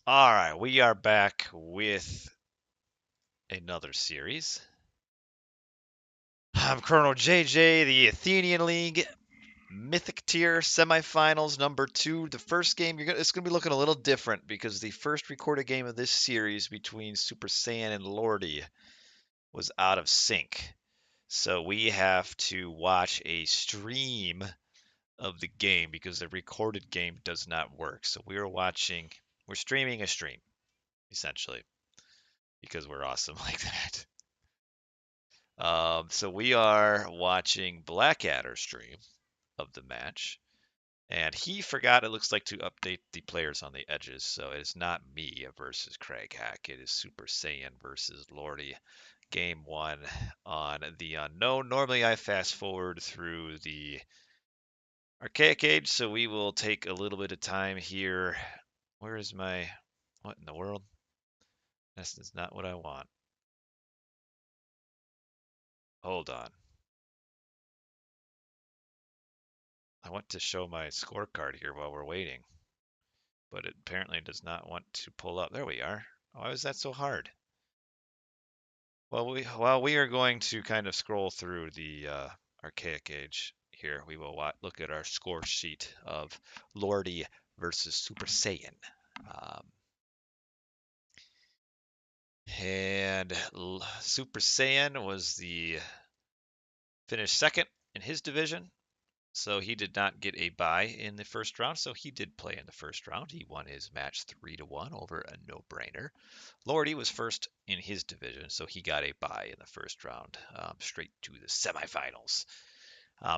All right, we are back with another series. I'm Colonel JJ, the Athenian League Mythic Tier Semifinals number 2. The first game it's gonna be looking a little different because the first recorded game of this series between Super Saiyan and Lordi was out of sync. So we have to watch a stream of the game because the recorded game does not work. So we're streaming a stream essentially because we're awesome like that. So we are watching Blackadder stream of the match, and he forgot, it looks like, to update the players on the edges. So it is not me versus Craig Hack. It is Super Saiyan versus Lordi. Game 1 on the unknown. Normally I fast forward through the archaic age, so we will take a little bit of time here. Where is my... What in the world? This is not what I want. Hold on. I want to show my scorecard here while we're waiting, but it apparently does not want to pull up. There we are. Why was that so hard? Well, while we are going to kind of scroll through the archaic age here, we will look at our score sheet of Lordi versus Super Saiyan. Um, and Super Saiyan was the finished second in his division. So he did not get a bye in the first round, so he did play in the first round. He won his match 3-1 over a no-brainer. Lordi was first in his division, so he got a bye in the first round, straight to the semifinals.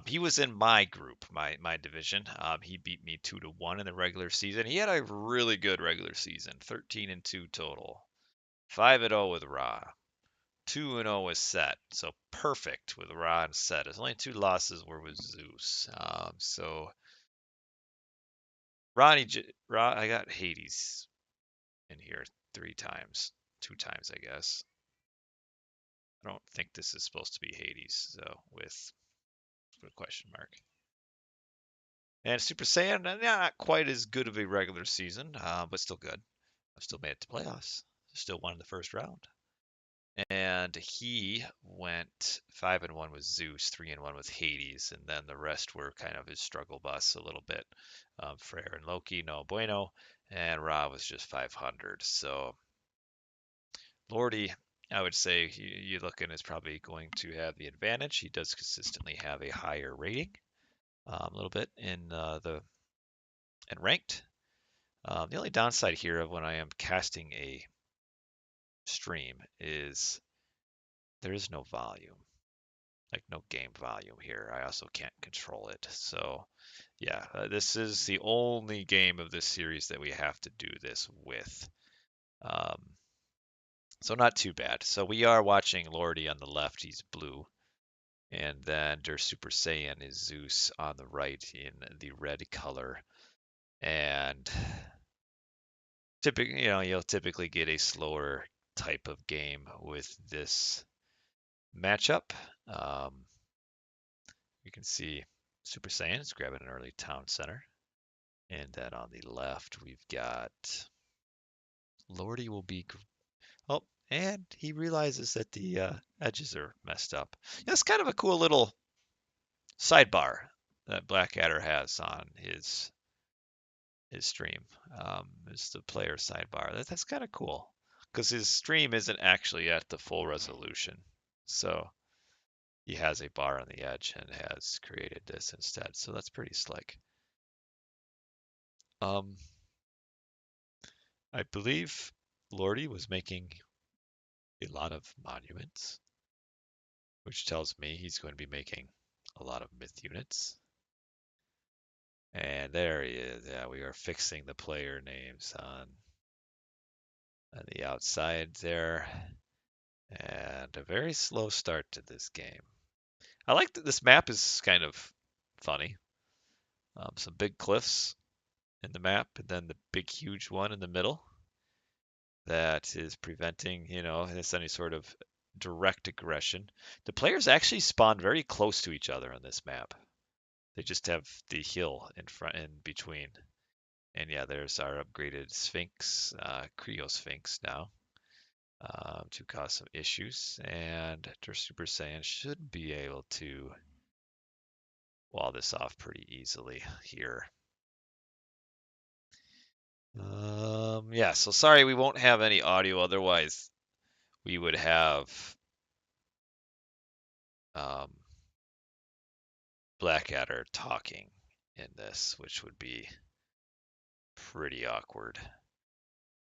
He was in my group, my division. He beat me 2-1 in the regular season. He had a really good regular season, 13-2 total, 5-0 with Ra. 2-0 with Set, so perfect with Ra and Set. His only 2 losses were with Zeus. So I got Hades in here 3 times, 2 times I guess. I don't think this is supposed to be Hades though, with a question mark. And Super Saiyan, not quite as good of a regular season, but still good. I've still made it to playoffs. Still won in the first round. And he went 5-1 with Zeus, 3-1 with Hades, and then the rest were kind of his struggle bus a little bit. Freyr and Loki, no bueno, and Ra was just 500. So Lordi, I would say you looking is probably going to have the advantage. He does consistently have a higher rating, a little bit in the and ranked. The only downside here of when I am casting a stream is there is no volume, like no game volume here. I also can't control it. So yeah, this is the only game of this series that we have to do this with. Um, so not too bad. So we are watching Lordi on the left. He's blue. And then DerSuperSaiyajin is Zeus on the right in the red color. And typically, you'll typically get a slower type of game with this matchup. Um, you can see Super Saiyan is grabbing an early town center. And then on the left, we've got Lordi will be. Oh, and he realizes that the edges are messed up. Yeah, it's kind of a cool little sidebar that Blackadder has on his stream. Is the player sidebar. That's kind of cool because his stream isn't actually at the full resolution. So he has a bar on the edge and has created this instead. So that's pretty slick. Um, I believe Lordi was making a lot of monuments, which tells me he's going to be making a lot of myth units. And there he is. Yeah, we are fixing the player names on the outside there. And a very slow start to this game. I like that this map is kind of funny. Some big cliffs in the map, and then the big, huge one in the middle that is preventing, any sort of direct aggression. The players actually spawn very close to each other on this map. They just have the hill in front, in between. And yeah, there's our upgraded Sphinx, Creo Sphinx now, to cause some issues. And Super Saiyan should be able to wall this off pretty easily here. Yeah, so sorry we won't have any audio, otherwise we would have Blackadder talking in this, which would be pretty awkward.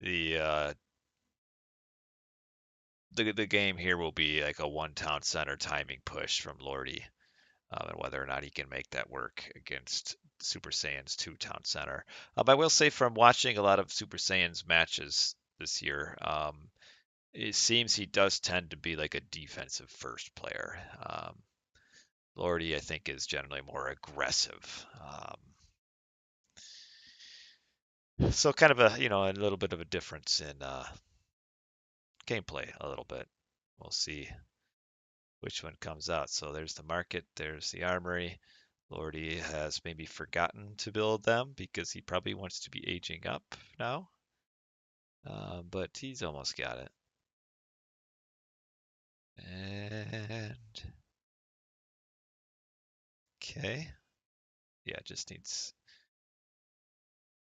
The game here will be like a one town center timing push from Lordi, and whether or not he can make that work against Super Saiyan's 2 town center. I will say from watching a lot of Super Saiyan's matches this year, it seems he does tend to be like a defensive first player. Lordi, I think, is generally more aggressive. So kind of a a little bit of a difference in gameplay a little bit. We'll see which one comes out. So there's the market, there's the armory. Lordi has maybe forgotten to build them because he probably wants to be aging up now. But he's almost got it. And okay. Yeah, just needs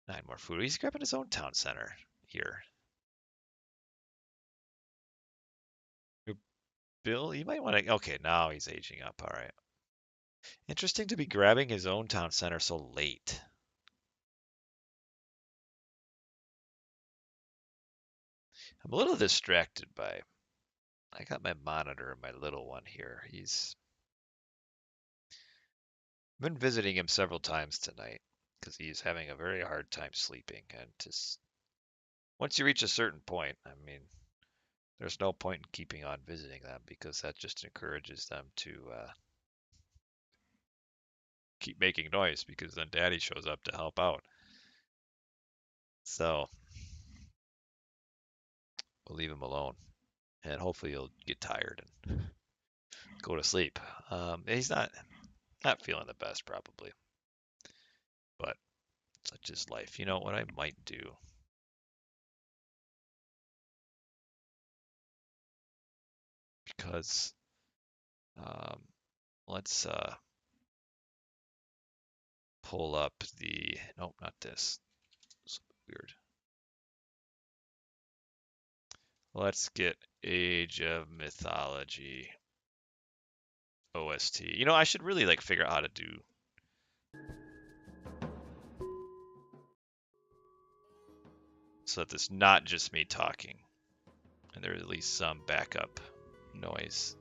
9 more food. He's grabbing his own town center here. Bill, you might want to. Okay, now he's aging up. All right. Interesting to be grabbing his own town center so late. I'm a little distracted by. I got my monitor and my little one here. I've been visiting him several times tonight because he's having a very hard time sleeping. And just once you reach a certain point, I mean, there's no point in keeping on visiting them because that just encourages them to keep making noise because then Daddy shows up to help out. So we'll leave him alone, and hopefully he'll get tired and go to sleep. He's not feeling the best probably, but such is life. You know what I might do? Because let's pull up the nope, not this. It's weird. Let's get Age of Mythology OST. You know, I should really like figure out how to do so that it's not just me talking and there's at least some backup noise.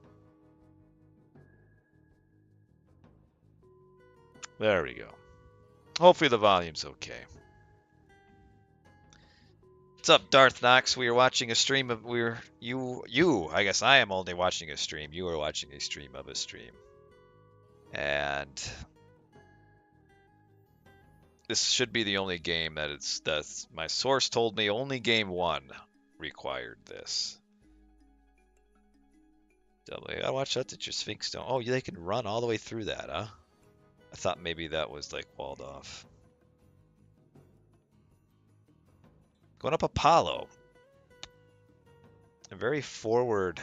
There we go. Hopefully the volume's okay. What's up, Darth Knox? We are watching a stream of I guess I am only watching a stream. You are watching a stream of a stream. And this should be the only game that's my source told me only game 1 required this. I gotta watch out that your Sphinx don't. Oh, they can run all the way through that, huh? I thought maybe that was like walled off. Going up Apollo. A very forward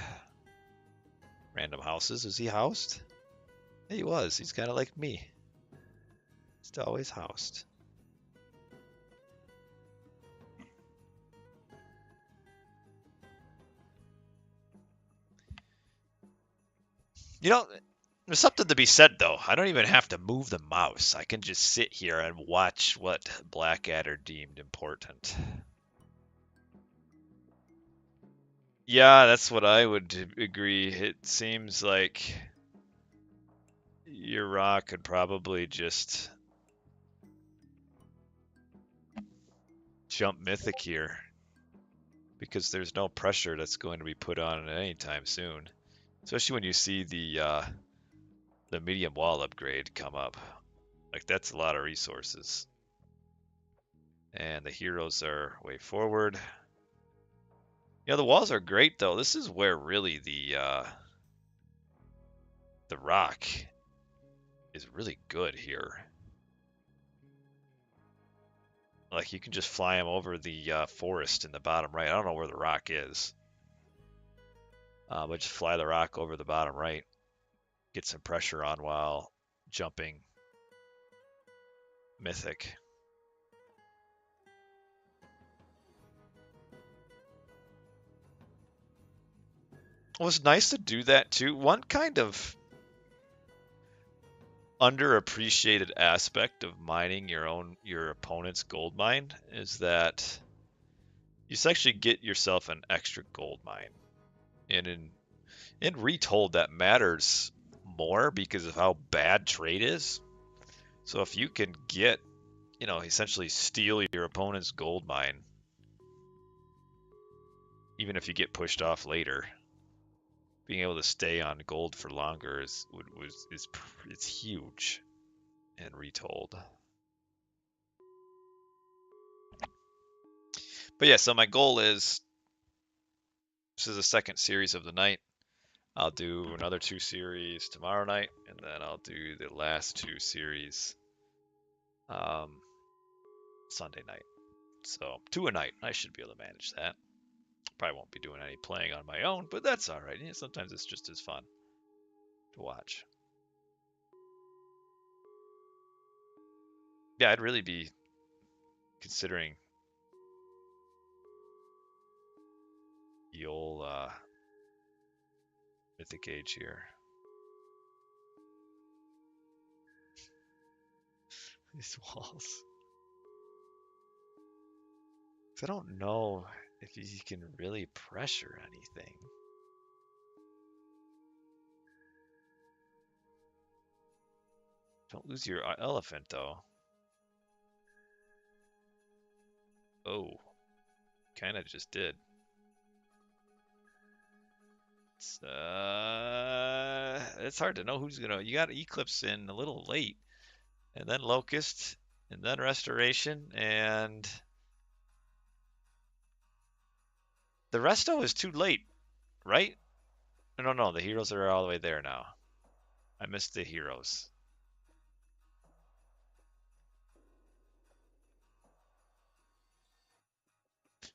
random houses. Is he housed? Yeah, he was. He's kind of like me. He's always housed. You know, there's something to be said, though. I don't even have to move the mouse. I can just sit here and watch what Blackadder deemed important. Yeah, that's what I would agree. It seems like your Rock could probably just jump Mythic here because there's no pressure that's going to be put on it anytime soon. Especially when you see the medium wall upgrade come up. Like, that's a lot of resources. And the heroes are way forward. You know, the walls are great, though. This is where really the Rock is really good here. Like, you can just fly him over the forest in the bottom right. I don't know where the rock is. But just fly the rock over the bottom right. Get some pressure on while jumping Mythic. It was nice to do that too. One kind of underappreciated aspect of mining your opponent's gold mine is that you actually get yourself an extra gold mine. And in Retold that matters more because of how bad trade is. So if you can get, essentially steal your opponent's gold mine, even if you get pushed off later, being able to stay on gold for longer is it's huge in Retold. But yeah, so my goal is, this is the second series of the night. I'll do another 2 series tomorrow night, and then I'll do the last 2 series Sunday night. So 2 a night. I should be able to manage that. Probably won't be doing any playing on my own, but that's all right. Sometimes it's just as fun to watch. Yeah, I'd really be considering the old Mythic Age here. These walls. I don't know if he can really pressure anything. Don't lose your elephant, though. Oh, kind of just did. It's hard to know who's gonna. You got Eclipse in a little late, and then Locust, and then Restoration, and the Resto is too late, right? No, the heroes are all the way there now. I missed the heroes.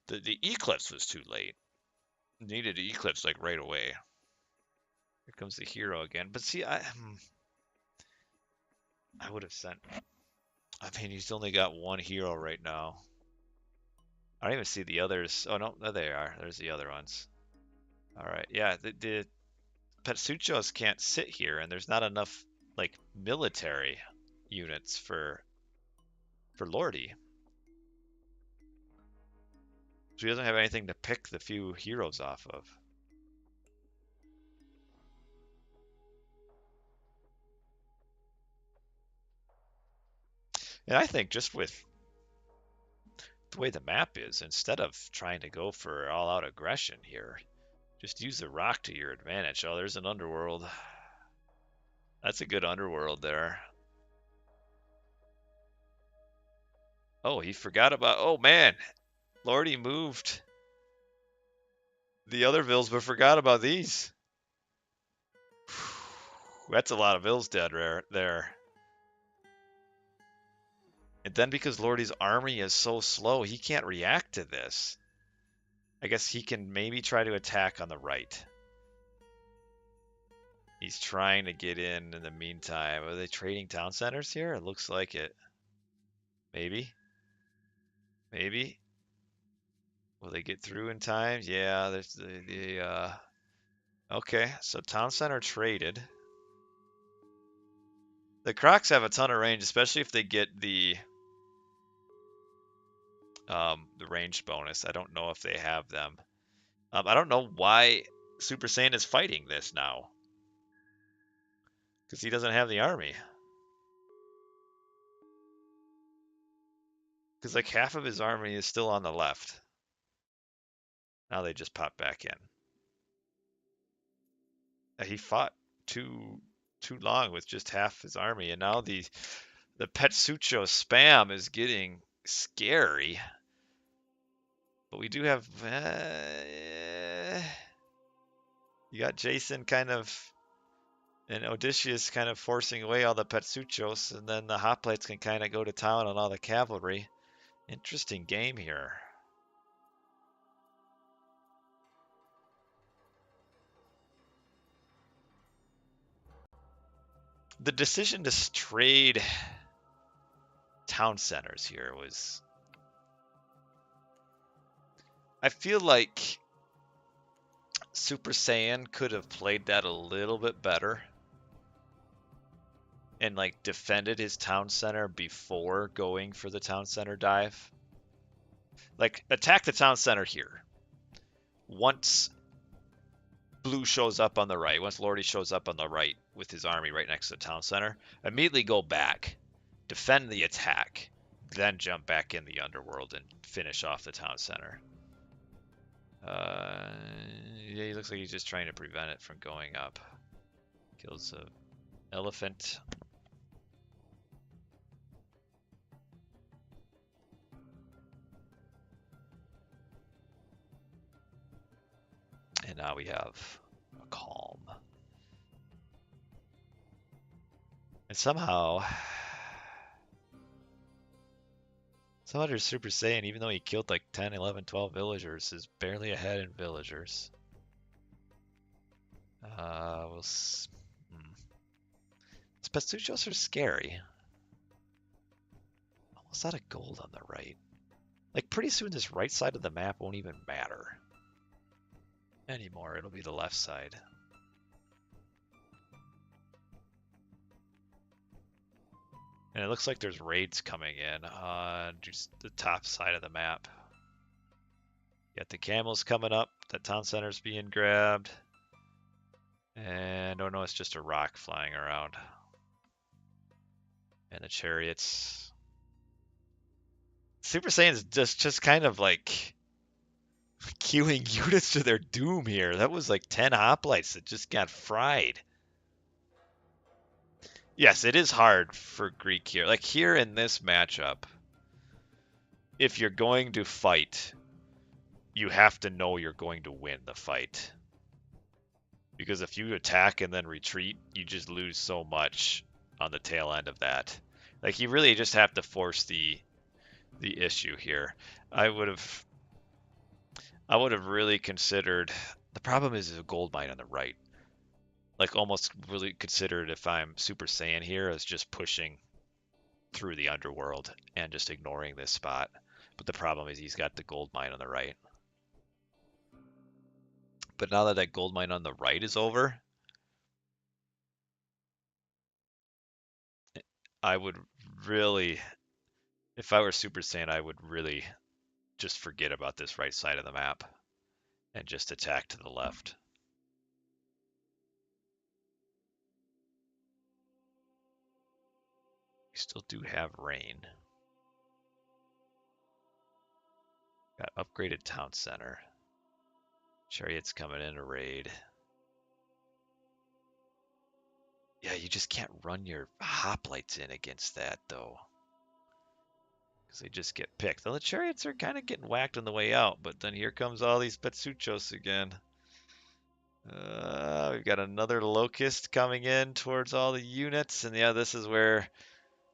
The Eclipse was too late. Needed Eclipse like right away. Here comes the hero again. But see, I would have sent. I mean, he's only got one hero right now. I don't even see the others. Oh no, there they are. There's the other ones. All right, yeah. The Petsuchos can't sit here, and there's not enough like military units for Lordi. So he doesn't have anything to pick the few heroes off of. And I think just with the way the map is, instead of trying to go for all-out aggression here, just use the rock to your advantage. Oh, there's an underworld. That's a good underworld there. Oh, he forgot about... Oh, man. Lordi moved the other vills, but forgot about these. That's a lot of vills dead there. And then because Lordi's army is so slow, he can't react to this. I guess he can maybe try to attack on the right. He's trying to get in the meantime. Are they trading town centers here? It looks like it. Maybe. Maybe. Will they get through in time? Yeah, there's the okay, so town center traded. The Crocs have a ton of range, especially if they get the range bonus. I don't know if they have them. I don't know why Super Saiyan is fighting this now. Because he doesn't have the army. Because like half of his army is still on the left. Now they just pop back in. He fought too long with just half his army, and now the Petsucho spam is getting scary. But we do have you got Jason kind of and Odysseus kind of forcing away all the Petsuchos, and then the hot plates can kind of go to town on all the cavalry. Interesting game here. The decision to trade town centers here was... I feel like Super Saiyan could have played that a little bit better and like defended his town center before going for the town center dive. Like attack the town center here. Once Blue shows up on the right, once Lordi shows up on the right with his army right next to the town center, immediately go back, defend the attack, then jump back in the underworld and finish off the town center. Yeah, he looks like he's just trying to prevent it from going up. Kills a elephant. And now we have a calm. And somehow there's Super Saiyan, even though he killed like 10, 11, 12 villagers, is barely ahead in villagers. These Petsuchos are scary. Almost out of gold on the right. Like pretty soon this right side of the map won't even matter anymore. It'll be the left side. And it looks like there's raids coming in on just the top side of the map. Got the camels coming up. The town center's being grabbed. And oh no, it's just a rock flying around. And the chariots. Super Saiyan's just kind of like queuing units to their doom here. That was like 10 hoplites that just got fried. Yes, it is hard for Greek here. Like here in this matchup, if you're going to fight, you have to know you're going to win the fight. Because if you attack and then retreat, you just lose so much on the tail end of that. Like you really just have to force the issue here. I would have really considered, the problem is a gold mine on the right. Like almost really considered, if I'm Super Saiyan here, as just pushing through the underworld and just ignoring this spot. But the problem is he's got the gold mine on the right. But now that gold mine on the right is over, I would really, if I were Super Saiyan, I would really just forget about this right side of the map and just attack to the left. We still do have rain. Got upgraded town center. Chariots coming in to raid. Yeah, you just can't run your hoplites in against that though, because they just get picked. Though the chariots are kind of getting whacked on the way out, but then here comes all these Petsuchos again. We've got another locust coming in towards all the units, and yeah, this is where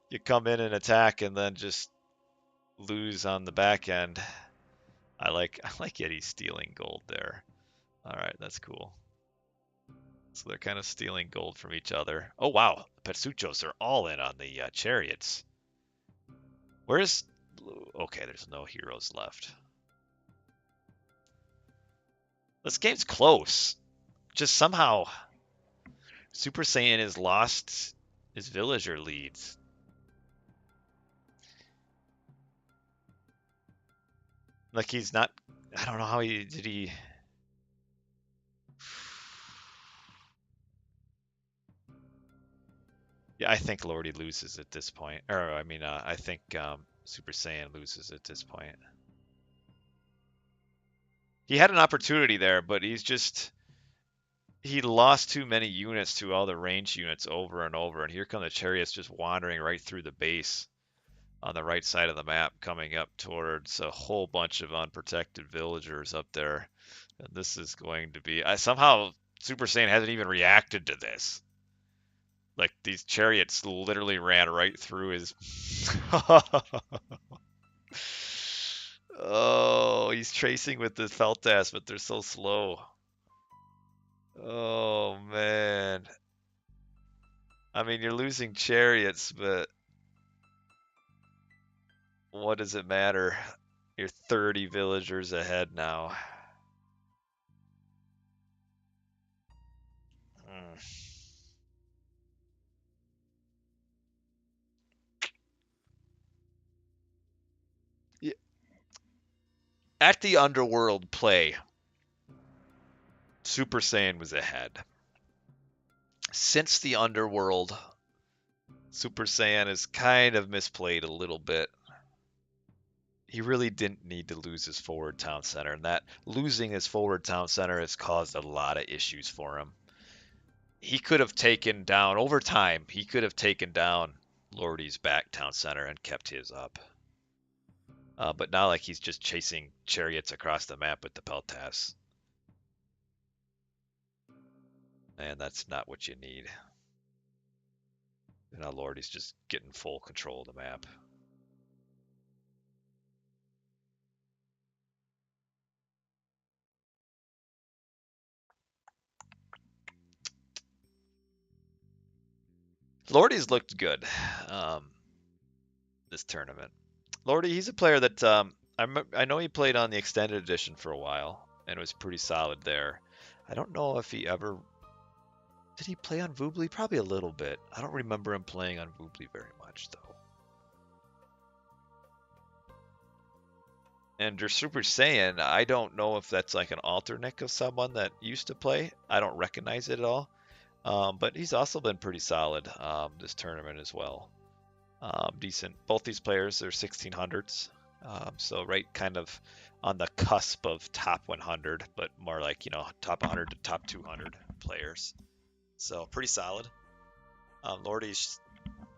you come in and attack and then just lose on the back end. I like it. He's stealing gold there. All right, that's cool. So they're kind of stealing gold from each other. Oh wow, Petsuchos are all in on the chariots. Where's... Okay, there's no heroes left. This game's close. Just somehow Super Saiyan has lost his villager leads. Like he's not... I don't know how he... Did he... Yeah, I think Lordi loses at this point. Or, I mean, I think Super Saiyan loses at this point. He had an opportunity there, but he's just... He lost too many units to all the range units over and over. And here come the chariots just wandering right through the base on the right side of the map, coming up towards a whole bunch of unprotected villagers up there. And this is going to be... somehow Super Saiyan hasn't even reacted to this. Like, these chariots literally ran right through his... Oh, he's tracing with the Feltas, but they're so slow. Oh man. I mean, you're losing chariots, but what does it matter? You're 30 villagers ahead now. Hmm. Yeah. At the Underworld play, Super Saiyan was ahead. Since the Underworld, Super Saiyan is kind of misplayed a little bit. He really didn't need to lose his forward town center, and that losing his forward town center has caused a lot of issues for him. He could have taken down, over time, he could have taken down Lordi's back town center and kept his up. But now, like, he's just chasing chariots across the map with the Peltas. And that's not what you need. And now Lordi's just getting full control of the map. Lordi's looked good this tournament. Lordi, he's a player that I know he played on the extended edition for a while and was pretty solid there. I don't know if he ever did he play on Voobly? Probably a little bit. I don't remember him playing on Voobly very much though. And Super Saiyan, I don't know if that's like an alternate of someone that used to play. I don't recognize it at all. But he's also been pretty solid this tournament as well. Decent. Both these players are 1600s. So right kind of on the cusp of top 100, but more like, top 100 to top 200 players. So pretty solid. Lordi's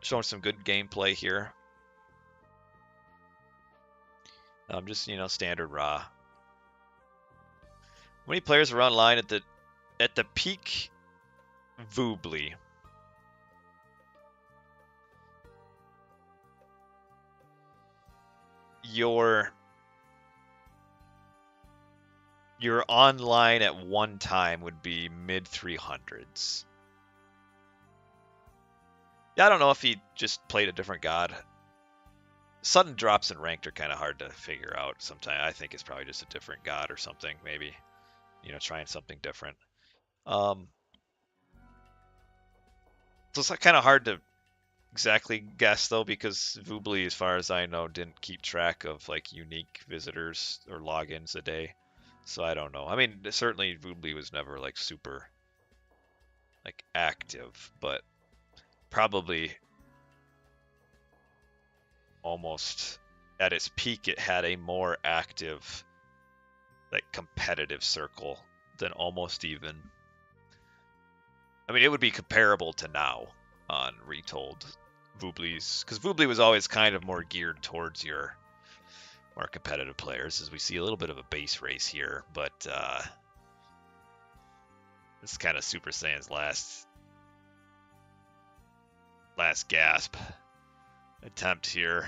showing some good gameplay here. Just, standard raw. How many players were online at the peak Voobly? Your online at one time would be mid 300s. Yeah, I don't know if he just played a different god. Sudden drops in ranked are kind of hard to figure out sometimes. I think it's probably just a different god or something, maybe. Trying something different. So it's kind of hard to exactly guess though, because Voobly, as far as I know, didn't keep track of like unique visitors or logins a day. So I don't know. I mean, certainly Voobly was never like super like active, but probably almost at its peak it had a more active like competitive circle than almost even. I mean, it would be comparable to now on Retold Voobly's, because Voobly was always kind of more geared towards your more competitive players, as we see a little bit of a base race here, but this is kind of Super Saiyan's last gasp attempt here.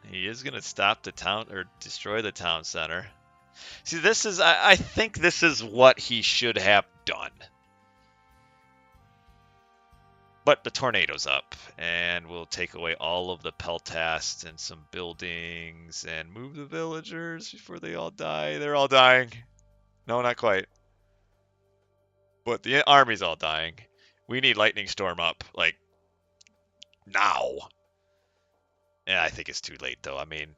He is going to stop the town or destroy the town center. See, this is, I think this is what he should have done. But the tornado's up, and we'll take away all of the peltasts and some buildings and move the villagers before they all die. They're all dying. No, not quite. But the army's all dying. We need lightning storm up, like, now. Yeah, I think it's too late, though. I mean,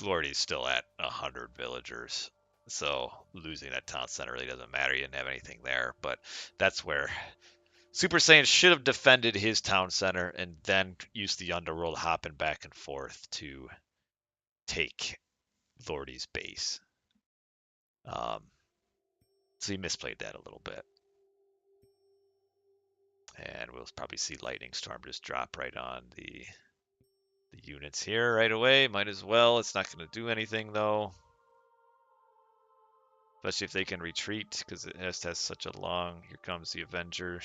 Lordy's still at 100 villagers. So losing that town center really doesn't matter. You didn't have anything there. But that's where Super Saiyan should have defended his town center and then used the underworld hopping back and forth to take Lordy's base. So he misplayed that a little bit. And we'll probably see Lightning Storm just drop right on the units here right away. Might as well. It's not going to do anything, though. Especially if they can retreat, because it has such a long... Here comes the Avenger.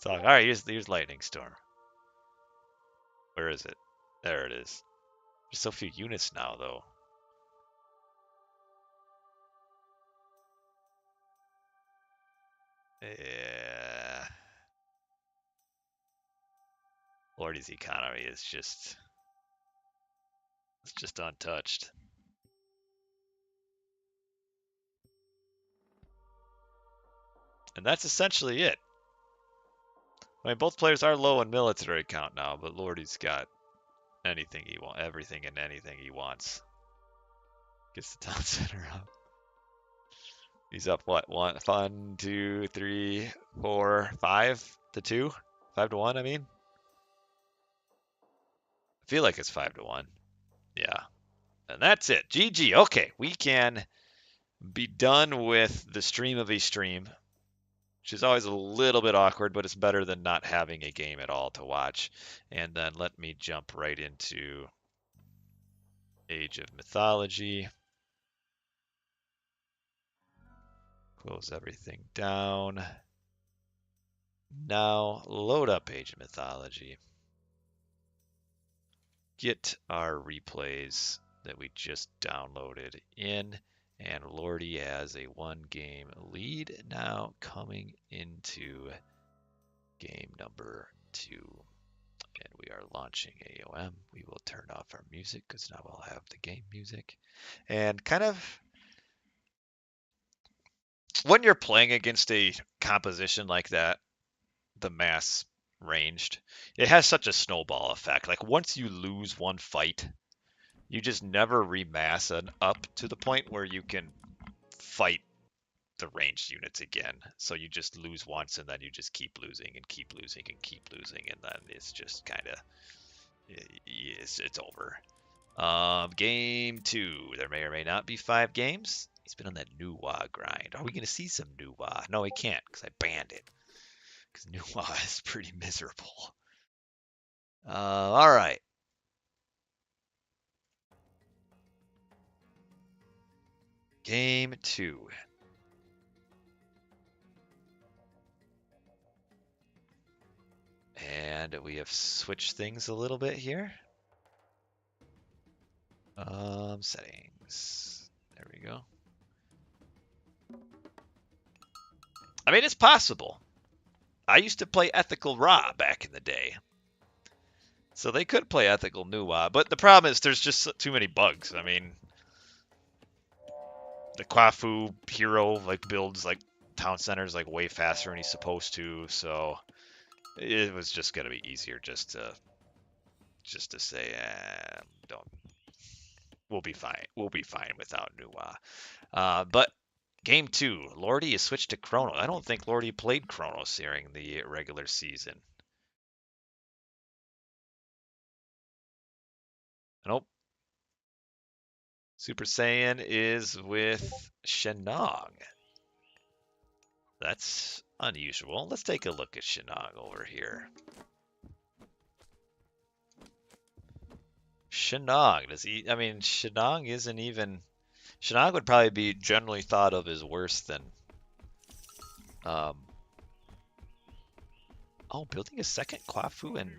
All right, here's Lightning Storm. Where is it? There it is. There's so few units now, though. Yeah. Lordi's economy is it's just untouched. And that's essentially it. I mean, both players are low in military count now, but Lordi's got anything he wants, everything and anything he wants. Gets the town center up. He's up what? 1, 2, 3, 4, 5-2, 5-1. I mean, I feel like it's 5-1. Yeah, and that's it. GG. Okay, we can be done with the stream of a stream, which is always a little bit awkward, but it's better than not having a game at all to watch. And then let me jump right into Age of Mythology. Close everything down. Now load up Age of Mythology. Get our replays that we just downloaded in. And Lordi has a 1-game lead now coming into game number 2. And we are launching AOM. We will turn off our music because now I'll have the game music. And kind of when you're playing against a composition like that, the mass ranged, it has such a snowball effect. Like once you lose one fight, you just never remass up to the point where you can fight the ranged units again. So you just lose once and then you just keep losing and keep losing and keep losing, and then it's just kind of it's over. Game 2. There may or may not be 5 games. He's been on that Nuwa grind. Are we going to see some Nuwa? No, we can't because I banned it. Because Nuwa is pretty miserable. All right. Game 2. And we have switched things a little bit here. Settings. There we go. I mean, it's possible. I used to play Ethical Ra back in the day. So they could play Ethical Nuwa, but the problem is there's just too many bugs. I mean, the Kwafu hero like builds like town centers like way faster than he's supposed to, so it was just gonna be easier just to say, don't. We'll be fine. We'll be fine without Nuwa. But game 2, Lordi is switched to Chronos. I don't think Lordi played Chronos during the regular season. Nope. Super Saiyan is with Shenong. That's unusual. Let's take a look at Shenong over here. Shenong, I mean, Shenong isn't even, Shenong would probably be generally thought of as worse than, oh, building a second Kwafu and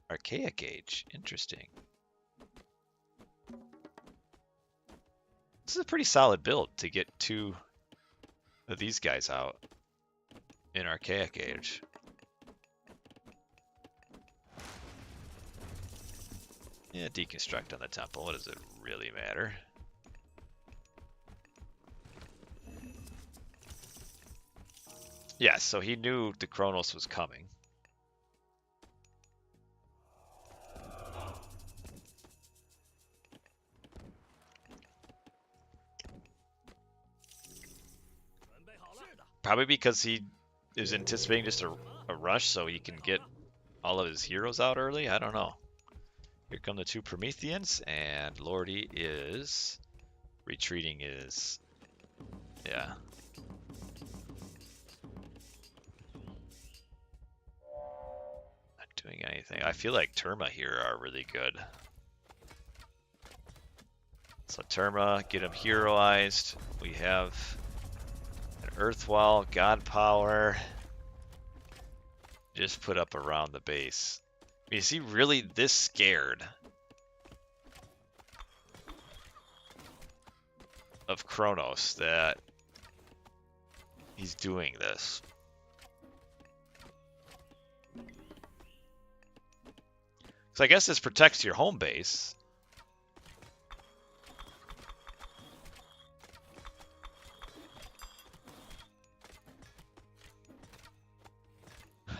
Archaic Age. Interesting. This is a pretty solid build to get 2 of these guys out in Archaic Age. Yeah, deconstruct on the temple. What does it really matter? Yeah, so he knew the Chronos was coming. Probably because he is anticipating just a rush so he can get all of his heroes out early. I don't know. Here come the 2 Prometheans, and Lordi is retreating his, yeah. Not doing anything. I feel like Terma here are really good. So Terma, get him heroized. We have an Earthwall, God Power. Just put up around the base. I mean, is he really this scared of Chronos that he's doing this? So I guess this protects your home base.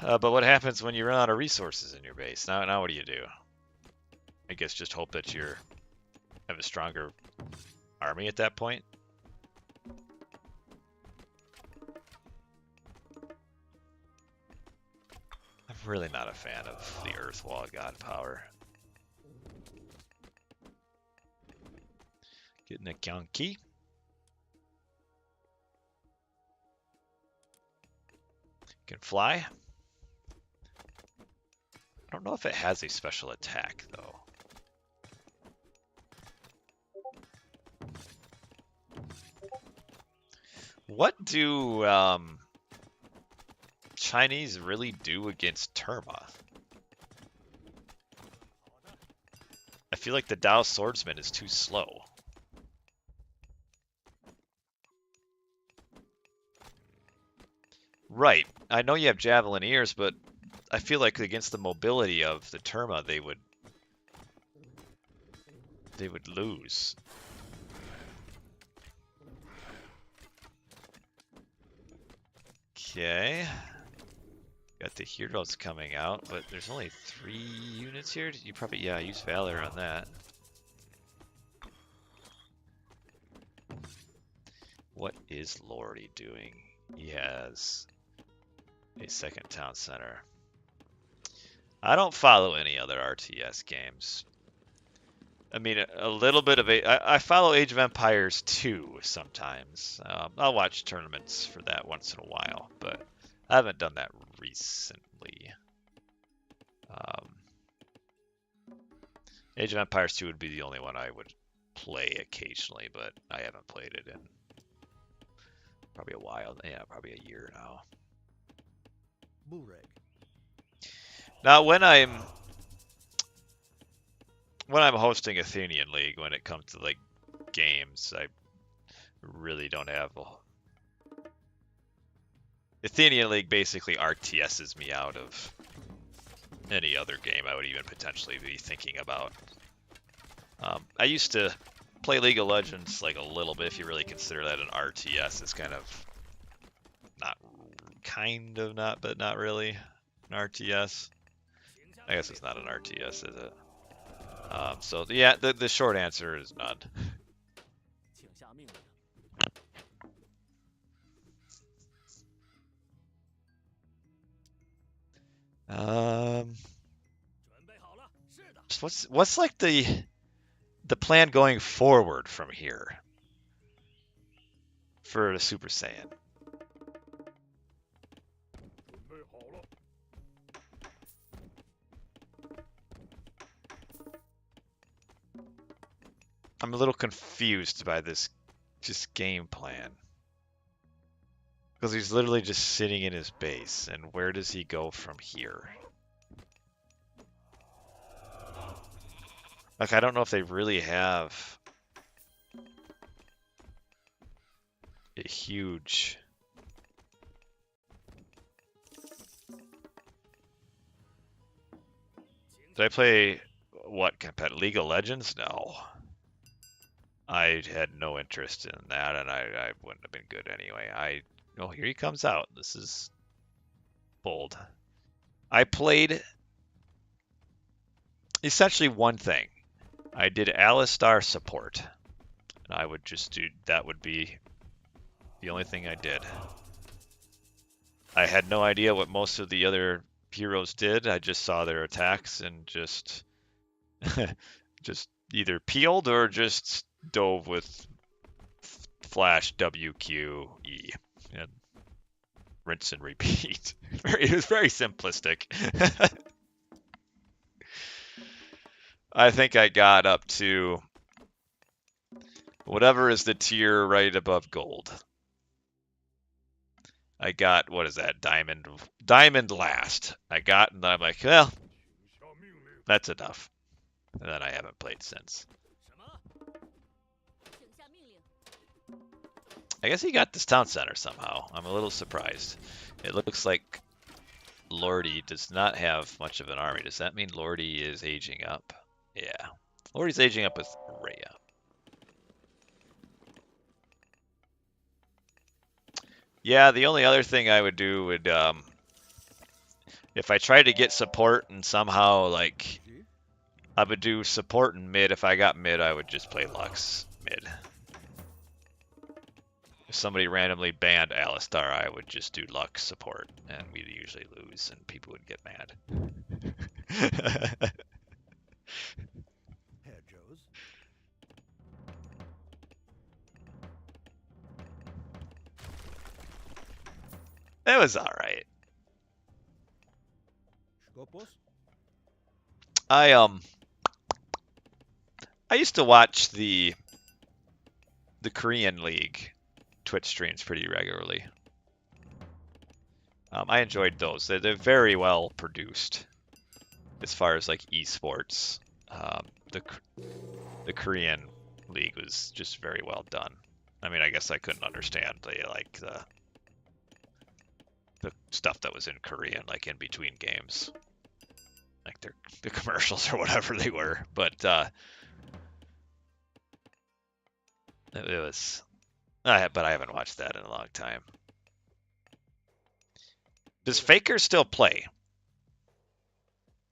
But what happens when you run out of resources in your base? Now what do you do? I guess just hope that you have a stronger army at that point. I'm really not a fan of the Earth Wall God power. Getting a Gyeongki. Can fly. I don't know if it has a special attack, though. What do Chinese really do against Terma? I feel like the Dao Swordsman is too slow. Right. I know you have Javelineers, but I feel like against the mobility of the Terma, they would lose. Okay. Got the heroes coming out, but there's only 3 units here. You probably, yeah, use Valor on that. What is Lordi doing? He has a second town center. I don't follow any other RTS games. I mean, a little bit of I follow Age of Empires 2 sometimes. I'll watch tournaments for that once in a while, but I haven't done that recently. Age of Empires 2 would be the only one I would play occasionally, but I haven't played it in probably a while. Yeah, probably a year now. Now, when I'm hosting Athenian League, when it comes to like games, I really don't have Athenian League basically RTSs me out of any other game I would even potentially be thinking about. I used to play League of Legends like a little bit, if you really consider that an RTS. It's kind of not, but not really an RTS. I guess it's not an RTS, is it? So yeah, the short answer is none. What's like the plan going forward from here for the Super Saiyan? I'm a little confused by this just game plan. Because he's literally just sitting in his base, and where does he go from here? Like, I don't know if they really have a huge... Did I play, what, League of Legends? No. I had no interest in that, and I wouldn't have been good anyway. Oh, here he comes out. This is bold. I played essentially one thing. I did Alistar support. And I would just do, that would be the only thing I did. I had no idea what most of the other heroes did. I just saw their attacks and just either peeled or just dove with flash WQE and rinse and repeat. It was very simplistic. I think I got up to whatever is the tier right above gold. I got, what is that, diamond last. I got, and then I'm like, well, that's enough. And then I haven't played since. I guess he got this town center somehow. I'm a little surprised. It looks like Lordi does not have much of an army. Does that mean Lordi is aging up? Yeah. Lordi's aging up with Rhea. Yeah, the only other thing I would do would, if I tried to get support and somehow, like, I would do support and mid. If I got mid, I would just play Lux mid. If somebody randomly banned Alistar, I would just do Lux support, and we'd usually lose, and people would get mad. It was all right. I used to watch the Korean League Twitch streams pretty regularly. I enjoyed those. They're very well produced as far as like esports. The Korean League was just very well done. I mean, I guess I couldn't understand the stuff that was in Korean, like in between games, like the commercials or whatever they were. But it was. But I haven't watched that in a long time. Does Faker still play?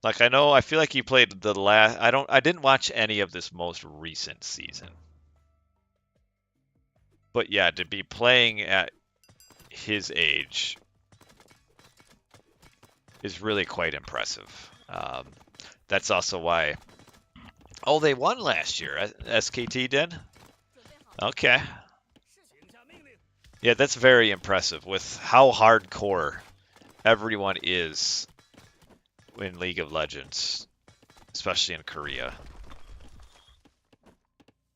Like I feel like he played the last. I didn't watch any of this most recent season. But yeah, to be playing at his age is really quite impressive. That's also why. Oh, they won last year. SKT did? Okay. Yeah, that's very impressive with how hardcore everyone is in League of Legends, especially in Korea.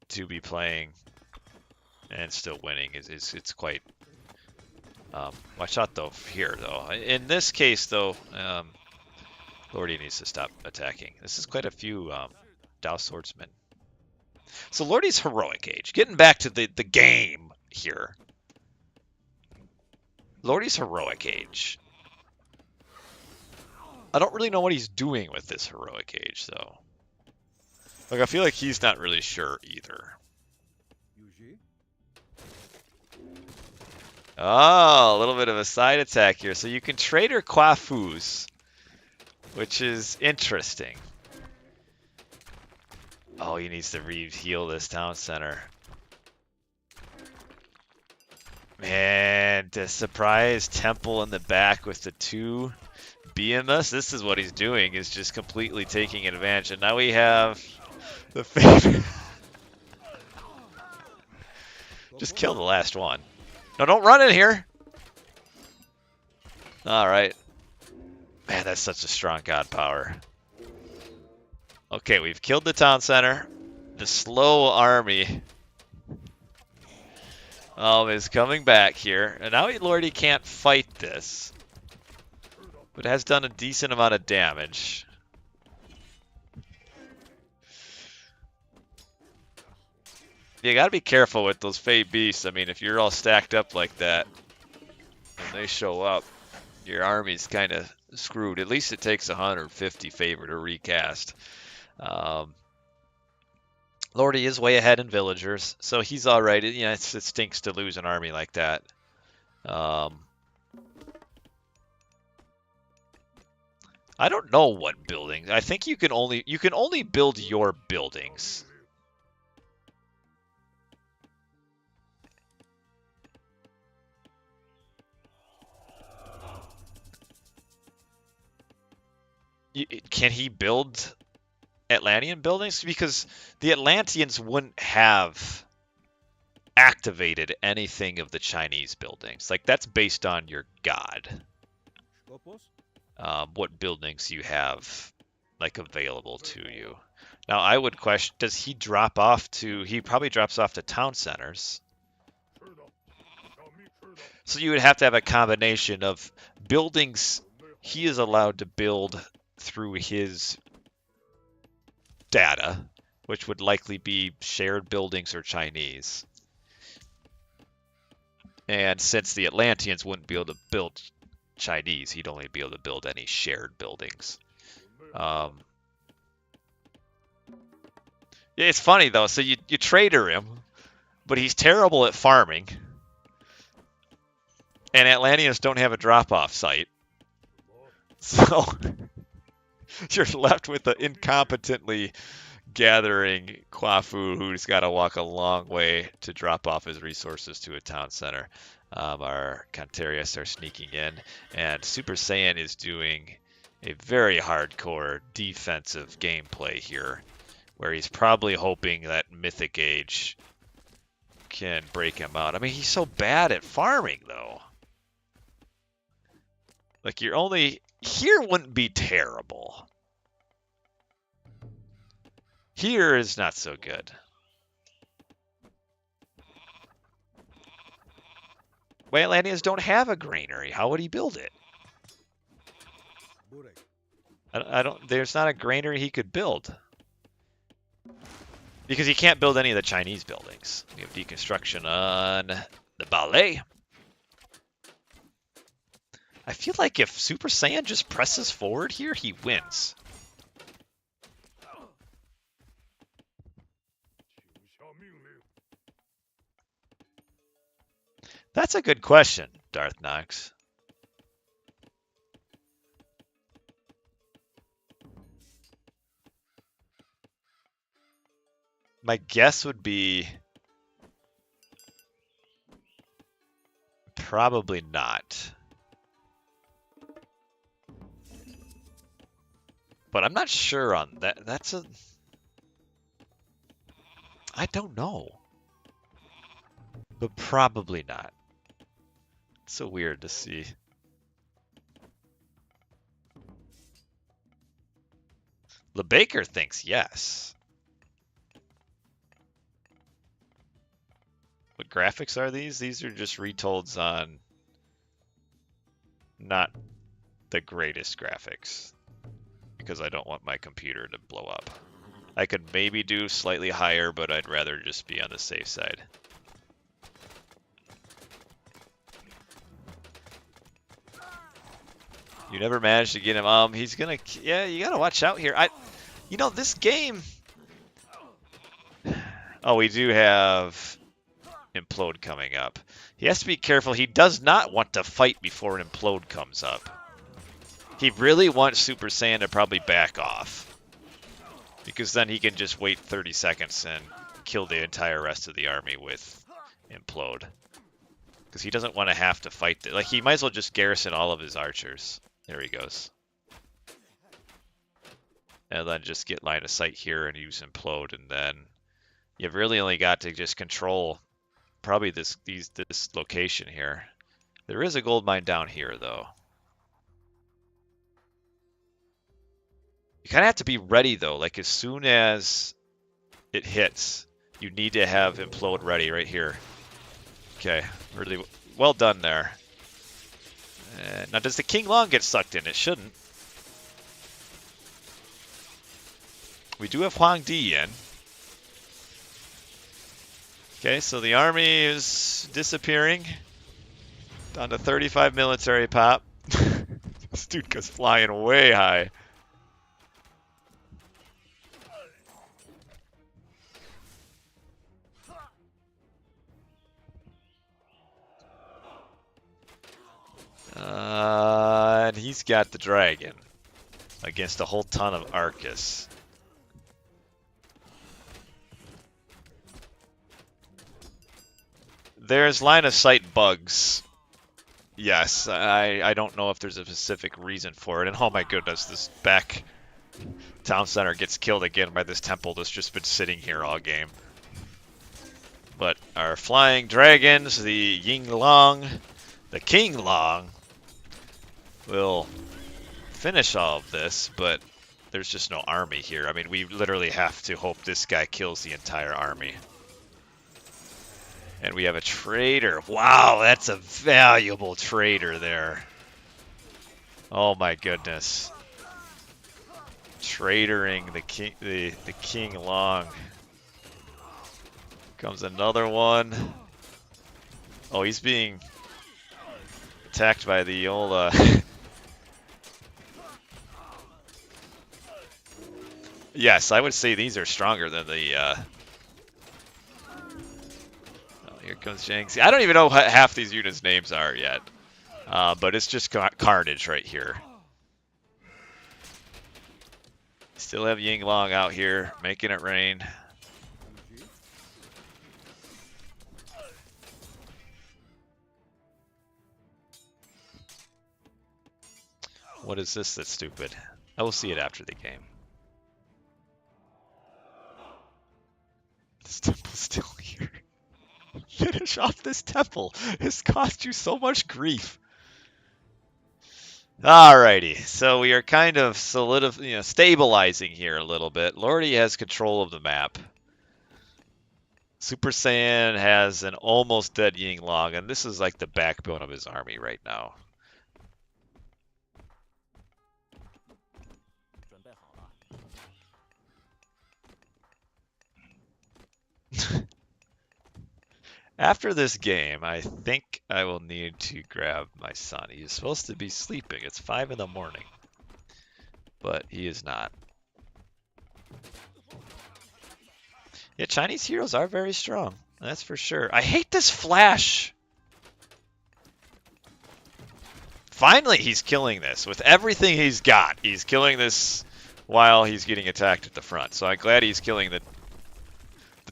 To be playing and still winning it's quite. Watch out though here though. In this case though, Lordi needs to stop attacking. This is quite a few Dao swordsmen. So Lordi's heroic age. Getting back to the game here. Lordi's heroic age. I don't really know what he's doing with this heroic age though. Like I feel like he's not really sure either. Oh, a little bit of a side attack here. So you can trade her Quafus, which is interesting. Oh, he needs to re-heal this town center. Man, the surprise temple in the back with the 2 BMS. This is what he's doing, is just completely taking advantage. And now we have the favorite. Just kill the last one. No, don't run in here. All right. Man, that's such a strong god power. Okay, we've killed the town center. The slow army is coming back here. And now Lordi can't fight this, but has done a decent amount of damage. You gotta be careful with those Fate Beasts. I mean, if you're all stacked up like that, and they show up, your army's kind of screwed. At least it takes 150 favor to recast. Lordi is way ahead in villagers, so he's all right. You know, it stinks to lose an army like that. I don't know what buildings. I think you can only build your buildings. Can he build Atlantean buildings? Because the Atlanteans wouldn't have activated anything of the Chinese buildings. Like, that's based on your god. What buildings you have, like, available to you. Now, I would question, does he drop off to... He probably drops off to town centers. So you would have to have a combination of buildings he is allowed to build through his data, which would likely be shared buildings or Chinese. And since the Atlanteans wouldn't be able to build Chinese, he'd only be able to build any shared buildings. It's funny though. So you trader him, but he's terrible at farming, and Atlanteans don't have a drop-off site, so you're left with the incompetently gathering Kwafu, who's got to walk a long way to drop off his resources to a town center. Our Cantarius are sneaking in, and Super Saiyan is doing a very hardcore defensive gameplay here, where he's probably hoping that Mythic Age can break him out. I mean, he's so bad at farming, though. Like, you're only... Here wouldn't be terrible. Here is not so good. Atlanteans don't have a granary. How would he build it? I don't. There's not a granary he could build. Because he can't build any of the Chinese buildings. We have deconstruction on the ballet. I feel like if Super Saiyan just presses forward here, he wins. That's a good question, Darth Nox. My guess would be probably not. But I'm not sure on that. That's a... I don't know. But probably not. It's so weird to see. LeBaker thinks yes. What graphics are these? These are just retolds on not the greatest graphics, because I don't want my computer to blow up. I could maybe do slightly higher, but I'd rather just be on the safe side. You never managed to get him. He's gonna... Yeah, you gotta watch out here. You know, this game... Oh, we do have Implode coming up. He has to be careful. He does not want to fight before an Implode comes up. He really wants Super Saiyan to probably back off, because then he can just wait 30 seconds and kill the entire rest of the army with Implode. Because he doesn't want to have to fight. Like, he might as well just garrison all of his archers. There he goes. And then just get line of sight here and use Implode, and then you've really only got to just control probably this location here. There is a gold mine down here, though. You kind of have to be ready, though. Like, as soon as it hits, you need to have Implode ready right here. Okay, really well done there. Now, does the King Long get sucked in? It shouldn't. We do have Huang Di in. Okay, so the army is disappearing. Down to 35 military pop. This dude goes flying way high. And he's got the dragon against a whole ton of Arcus. There's line of sight bugs. Yes, I don't know if there's a specific reason for it. And oh my goodness, this back town center gets killed again by this temple that's just been sitting here all game. But our flying dragons, the Ying Long, the King Long, will finish all of this, but there's just no army here. I mean, we literally have to hope this guy kills the entire army. And we have a trader. Wow, that's a valuable trader there. Oh my goodness. Tradering the King Long. Comes another one. Oh, he's being attacked by the old... Yes, I would say these are stronger than the... Oh, here comes Shanks. I don't even know what half these units' names are yet. But it's just carnage right here. Still have Ying Long out here, making it rain. What is this that's stupid? I will see it after the game. This temple's still here. Finish off this temple. It's cost you so much grief. Alrighty, so we are kind of stabilizing here a little bit. Lordi has control of the map. Super Saiyan has an almost dead Ying Long, and this is like the backbone of his army right now. After this game, I think I will need to grab my son. He is supposed to be sleeping. It's 5 in the morning, but he is not. Yeah, Chinese heroes are very strong. That's for sure. I hate this flash. Finally, he's killing this with everything he's got. He's killing this while he's getting attacked at the front. So I'm glad he's killing the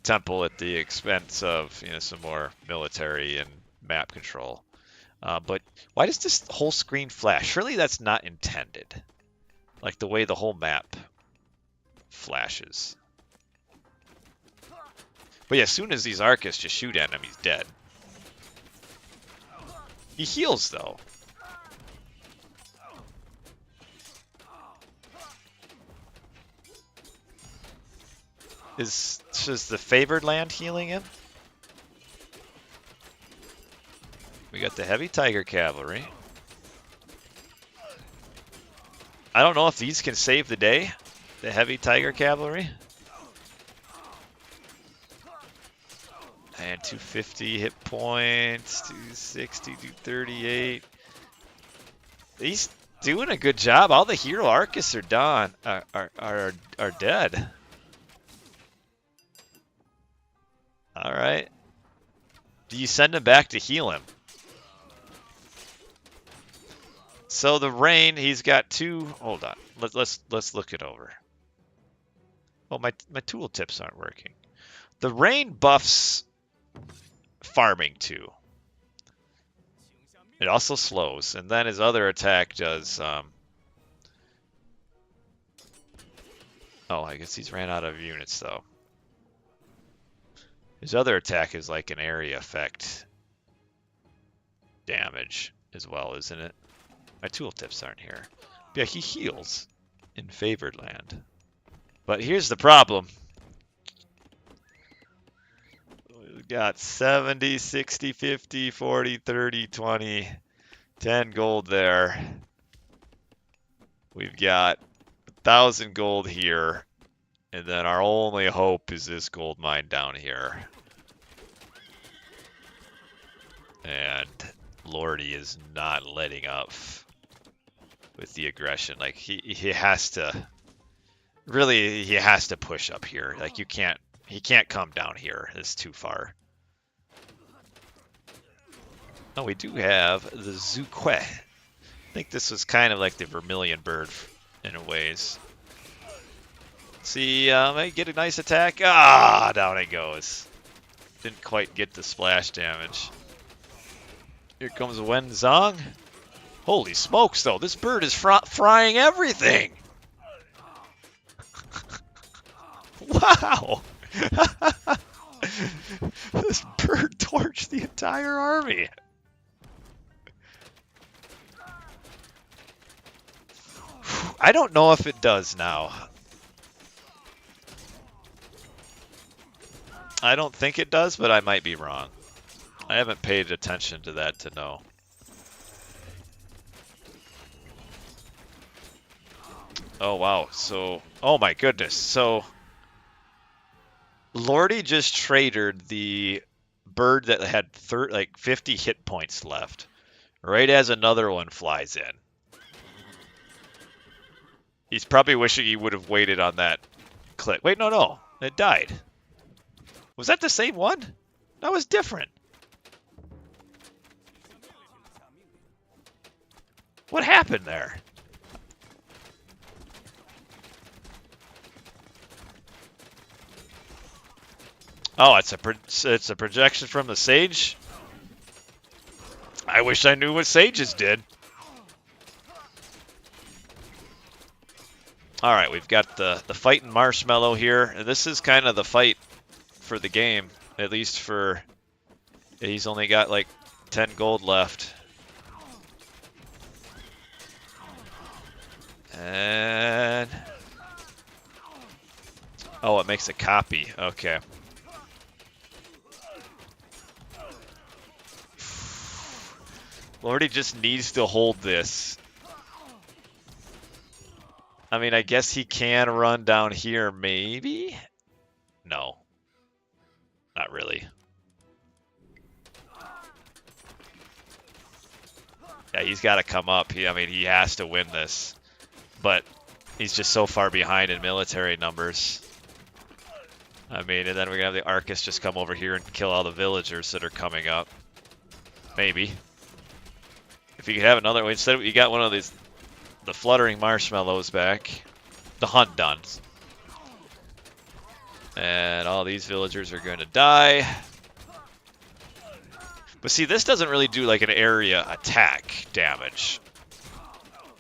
temple at the expense of some more military and map control. But why does this whole screen flash? Surely that's not intended. Like the way the whole map flashes. But yeah, as soon as these Arcists just shoot at him, he's dead. He heals though. Is the favored land healing him? We got the heavy tiger cavalry. I don't know if these can save the day. The heavy tiger cavalry. And 250 hit points, 260, 238. He's doing a good job. All the hero Arcists are done. Are dead. All right. Do you send him back to heal him? So the rain, he's got two. Hold on. Let's look it over. Oh, my tooltips aren't working. The rain buffs farming too. It also slows, and then his other attack does. Oh, I guess he's ran out of units though. His other attack is like an area effect damage as well, isn't it? My tooltips aren't here. Yeah, he heals in favored land. But here's the problem. We've got 70, 60, 50, 40, 30, 20, 10 gold there. We've got 1,000 gold here. And then our only hope is this gold mine down here. And Lordi is not letting up with the aggression. Like he has to really, he has to push up here. Like he can't come down here. It's too far. Oh, we do have the Zuque. I think this was kind of like the Vermilion Bird in a ways. See, I get a nice attack. Ah, down it goes. Didn't quite get the splash damage. Here comes Wen Zong. Holy smokes, though. This bird is frying everything. Wow. This bird torched the entire army. I don't know if it does now. I don't think it does, but I might be wrong. I haven't paid attention to that to know. Oh, wow. So, oh my goodness. So, Lordi just traded the bird that had like 50 hit points left right as another one flies in. He's probably wishing he would have waited on that click. Wait, no. It died. Was that the same one? That was different. What happened there? Oh, it's a projection from the Sage? I wish I knew what Sages did. All right, we've got the fight in Marshmallow here. And this is kind of the fight for the game, at least for... He's only got like 10 gold left. And... Oh, it makes a copy. Okay. Lordi just needs to hold this. I mean, I guess he can run down here, maybe? No. Not really. Yeah, he's got to come up. I mean, he has to win this. But he's just so far behind in military numbers. I mean, and then we're going to have the Arcus just come over here and kill all the villagers that are coming up. Maybe. If you could have another one, instead of, you got one of these, the fluttering marshmallows back. The hunt done. And all these villagers are going to die. But see, this doesn't really do like an area attack damage.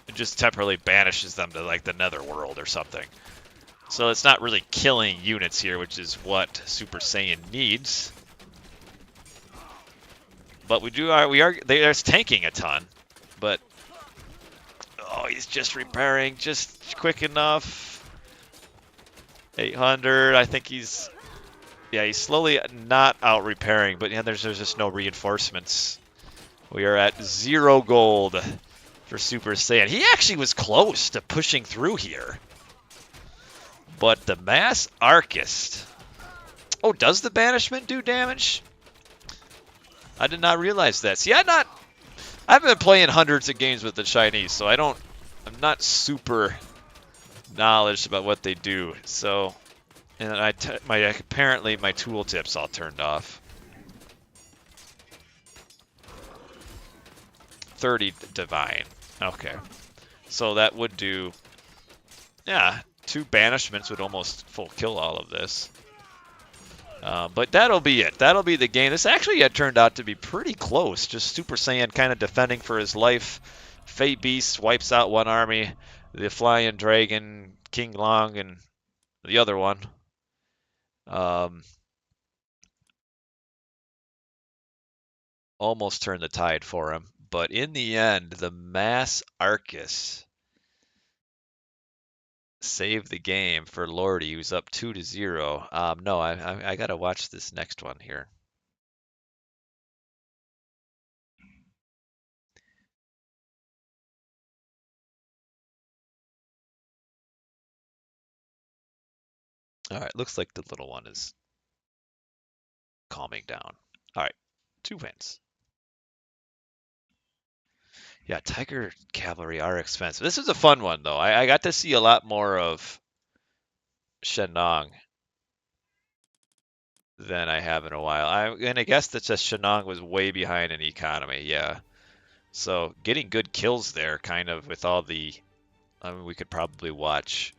It just temporarily banishes them to like the netherworld or something. So it's not really killing units here, which is what Super Saiyan needs. But they are tanking a ton. But oh, he's just repairing just quick enough. 800. I think he's slowly not out repairing, but yeah, there's just no reinforcements. We are at 0 gold for Super Saiyan. He actually was close to pushing through here. But the Mass Arcist. Oh, does the banishment do damage? I did not realize that. See, I've been playing hundreds of games with the Chinese, so I'm not super knowledge about what they do. So, and apparently my tooltip's all turned off. 30 divine. Okay. So that would do, yeah, 2 banishments would almost full kill all of this. But that'll be it. That'll be the game. This actually had turned out to be pretty close. Just Super Saiyan kind of defending for his life. Fate Beast wipes out one army. The Flying Dragon, King Long, and the other one. Almost turned the tide for him. But in the end, the Mass Arcus saved the game for Lordi, who's up 2-0. No, I gotta watch this next one here. All right, looks like the little one is calming down. All right, 2 wins. Yeah, Tiger Cavalry are expensive. This is a fun one, though. I got to see a lot more of Shenong than I have in a while. I'm going to guess that just Shenong was way behind in economy, yeah. So getting good kills there, kind of, with all the... I mean, we could probably watch...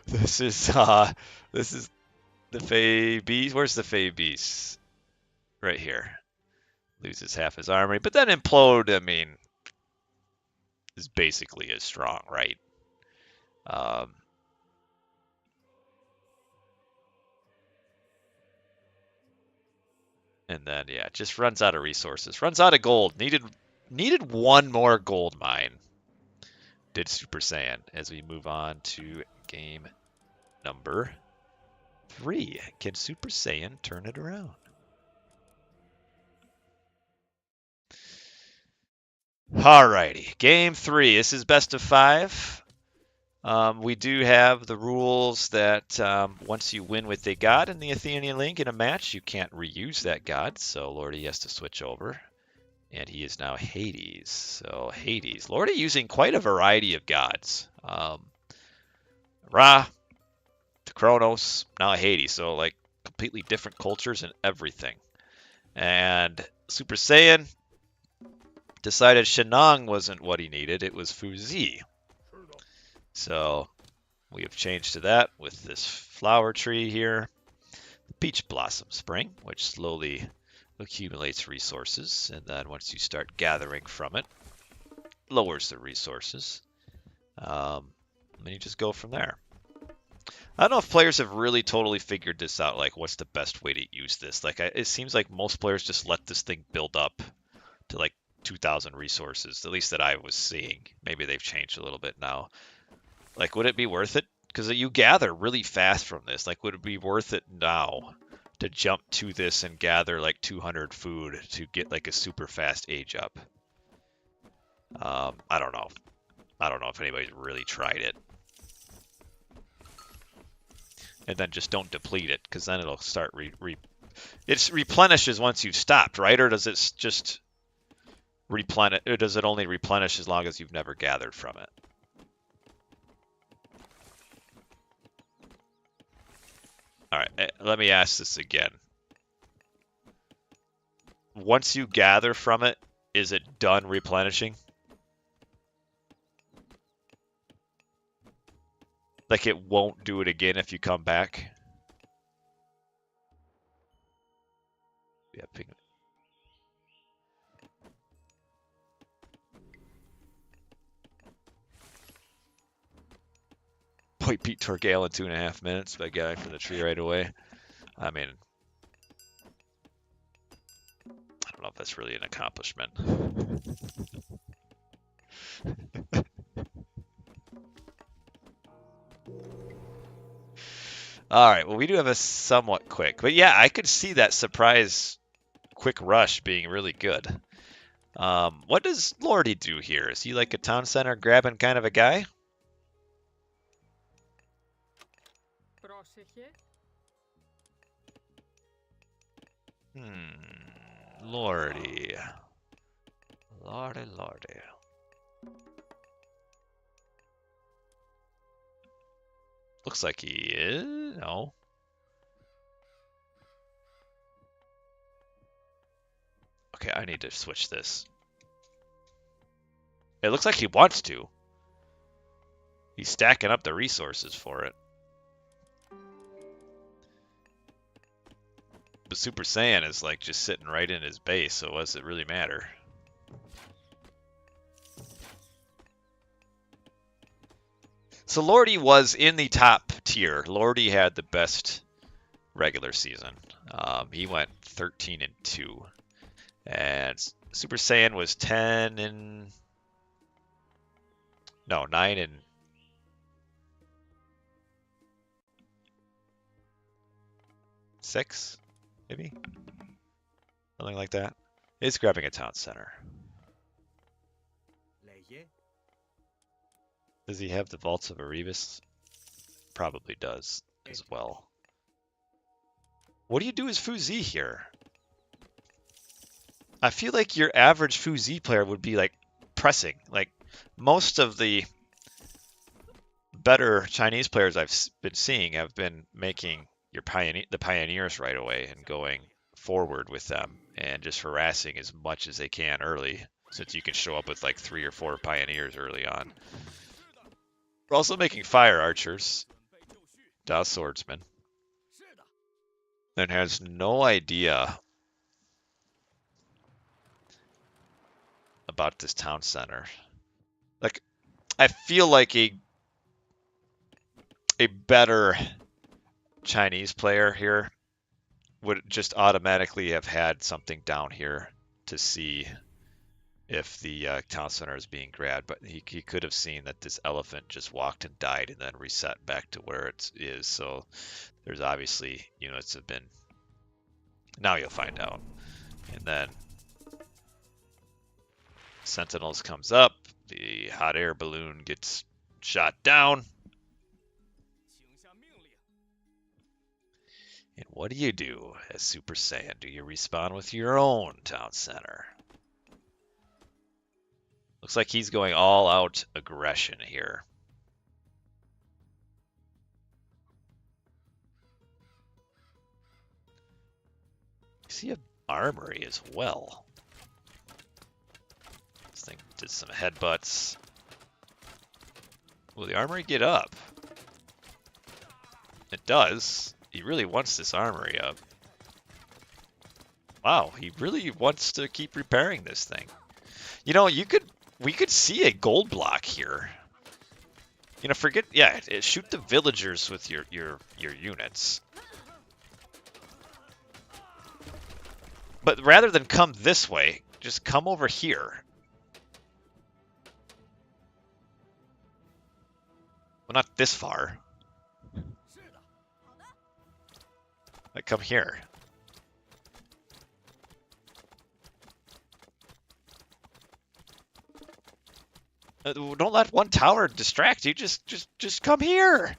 This is the Fey Beast. Where's the Fey Beast? Right here. Loses half his armory, but then implode, I mean, is basically as strong, right? And then, yeah, just runs out of resources. Runs out of gold. Needed one more gold mine. Did Super Saiyan as we move on to game number 3. Can Super Saiyan turn it around? Alrighty, game 3. This is best of 5. We do have the rules that once you win with a god in the Athenian Link in a match, you can't reuse that god, so Lordi has to switch over. And he is now Hades. So Hades. Lordi using quite a variety of gods. Ra to Kronos, now Hades. So like completely different cultures and everything. And Super Saiyan decided Shenang wasn't what he needed. It was Fuzi. So we have changed to that with this flower tree here. Peach Blossom Spring, which slowly accumulates resources. And then once you start gathering from it, lowers the resources. And you just go from there. I don't know if players have really totally figured this out, like what's the best way to use this. Like it seems like most players just let this thing build up to like 2,000 resources, at least that I was seeing. Maybe they've changed a little bit now. Like, would it be worth it? Because you gather really fast from this. Like, would it be worth it now to jump to this and gather like 200 food to get like a super fast age up? I don't know. I don't know if anybody's really tried it. And then just don't deplete it, because then it'll start it replenishes once you've stopped, right? Or does it just replenish? Or does it only replenish as long as you've never gathered from it? All right, let me ask this again. Once you gather from it, is it done replenishing? Like it won't do it again if you come back? Yeah, ping. Point Pete Torgale in 2.5 minutes by getting from the tree right away. I mean, I don't know if that's really an accomplishment. All right, well, we do have a somewhat quick. But yeah, I could see that surprise quick rush being really good. What does Lordi do here? Is he like a town center grabbing kind of a guy? Lordi. Lordi. Looks like he is. No. Okay, I need to switch this. It looks like he wants to. He's stacking up the resources for it. But Super Saiyan is like just sitting right in his base, so what does it really matter? So Lordi was in the top tier. Lordi had the best regular season. He went 13-2. And Super Saiyan was 10 no, 9 6, maybe? Something like that. He's grabbing a town center. Does he have the Vaults of Erebus? Probably does as well. What do you do as Fuzi here? I feel like your average Fuzi player would be like pressing. Like most of the better Chinese players I've been seeing have been making the pioneers right away and going forward with them and just harassing as much as they can early, since you can show up with like 3 or 4 pioneers early on. We're also making fire archers, Da swordsman, and has no idea about this town center. Like, I feel like a better Chinese player here would just automatically have had something down here to see if the town center is being grabbed, but he could have seen that this elephant just walked and died and then reset back to where it is. So there's obviously units have been. Now you'll find out. And then Sentinels comes up. The hot air balloon gets shot down. And what do you do as Super Saiyan? Do you respawn with your own town center? Looks like he's going all out aggression here. I see an armory as well. This thing did some headbutts. Will the armory get up? It does. He really wants this armory up. Wow, he really wants to keep repairing this thing. You know, we could see a gold block here. You know, shoot the villagers with your units. But rather than come this way, just come over here. Well, not this far. Like, come here. Don't let one tower distract you. Just come here.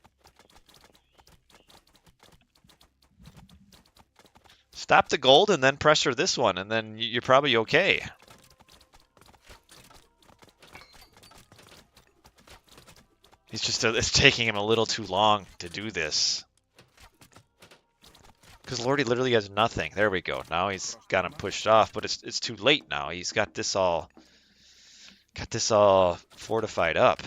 Stop the gold and then pressure this one, and then you're probably okay. It's taking him a little too long to do this. Because Lordi literally has nothing. There we go. Now he's got him pushed off, but it's too late now. He's got this all fortified up.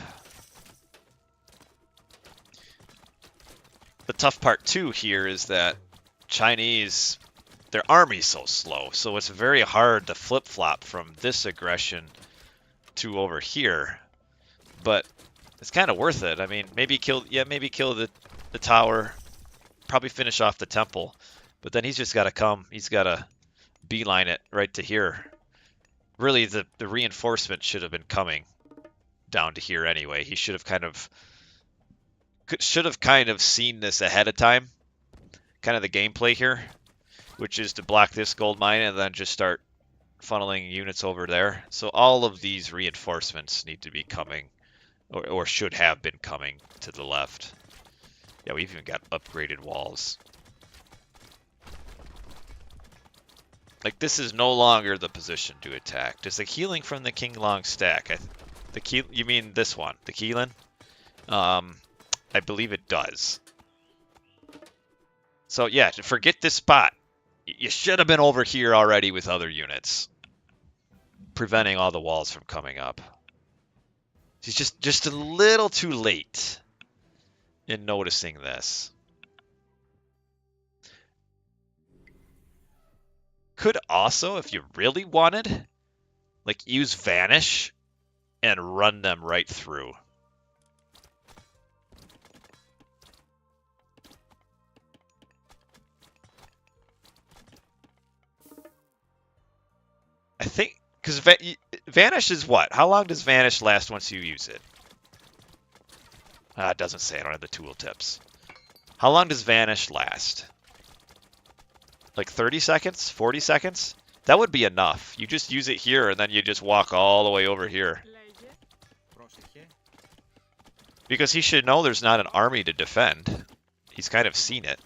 The tough part too here is that Chinese, their army's so slow, so it's very hard to flip-flop from this aggression to over here. But it's kind of worth it. I mean, maybe kill the tower, probably finish off the temple, but then he's just got to come. He's got to beeline it right to here. Really, the reinforcement should have been coming down to here anyway. He should have kind of seen this ahead of time. Kind of the gameplay here, which is to block this gold mine and then just start funneling units over there. So all of these reinforcements need to be coming, or should have been coming to the left. Yeah, we've even got upgraded walls. Like, this is no longer the position to attack. Does the healing from the King Long stack? You mean this one, the Keelan? I believe it does. So yeah, forget this spot. You should have been over here already with other units, preventing all the walls from coming up. He's just a little too late in noticing this. Could also, if you really wanted, like, use Vanish and run them right through. I think, because Vanish is what? How long does Vanish last once you use it? It doesn't say. I don't have the tooltips. How long does Vanish last? Like 30 seconds? 40 seconds? That would be enough. You just use it here, and then you just walk all the way over here. Because he should know there's not an army to defend. He's kind of seen it.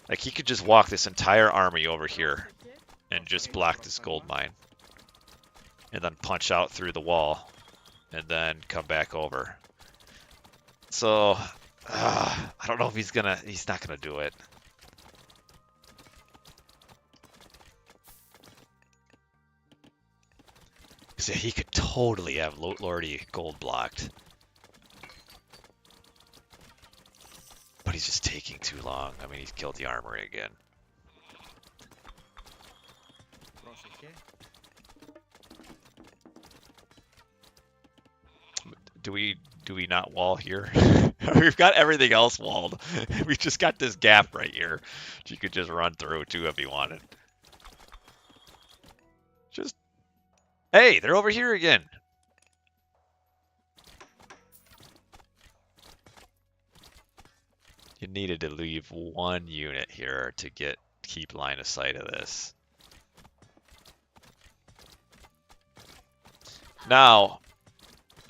Like, he could just walk this entire army over here and just block this gold mine. And then punch out through the wall. And then come back over. So, I don't know if he's not gonna do it. So he could totally have Lordi gold blocked. But he's just taking too long. I mean, he's killed the armory again. Do we not wall here? We've got everything else walled. We just got this gap right here. You could just run through too if you wanted. Just, hey, they're over here again. You needed to leave one unit here to keep line of sight of this. Now,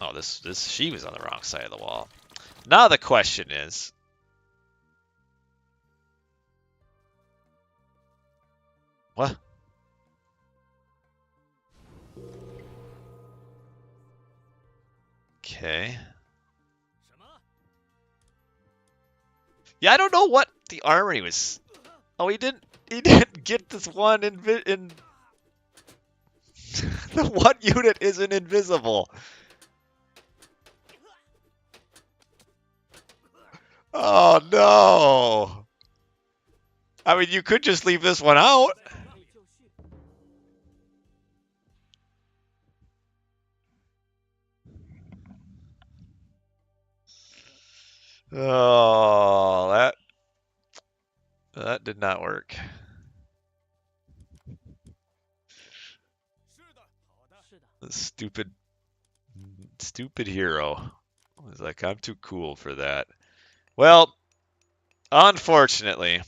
oh, she was on the wrong side of the wall. Now the question is, what? Okay. Yeah, I don't know what the armory was. Oh, he didn't get this one in the one unit isn't invisible. Oh no. I mean, you could just leave this one out. Oh, that did not work. The stupid hero was like, I'm too cool for that. Well, unfortunately,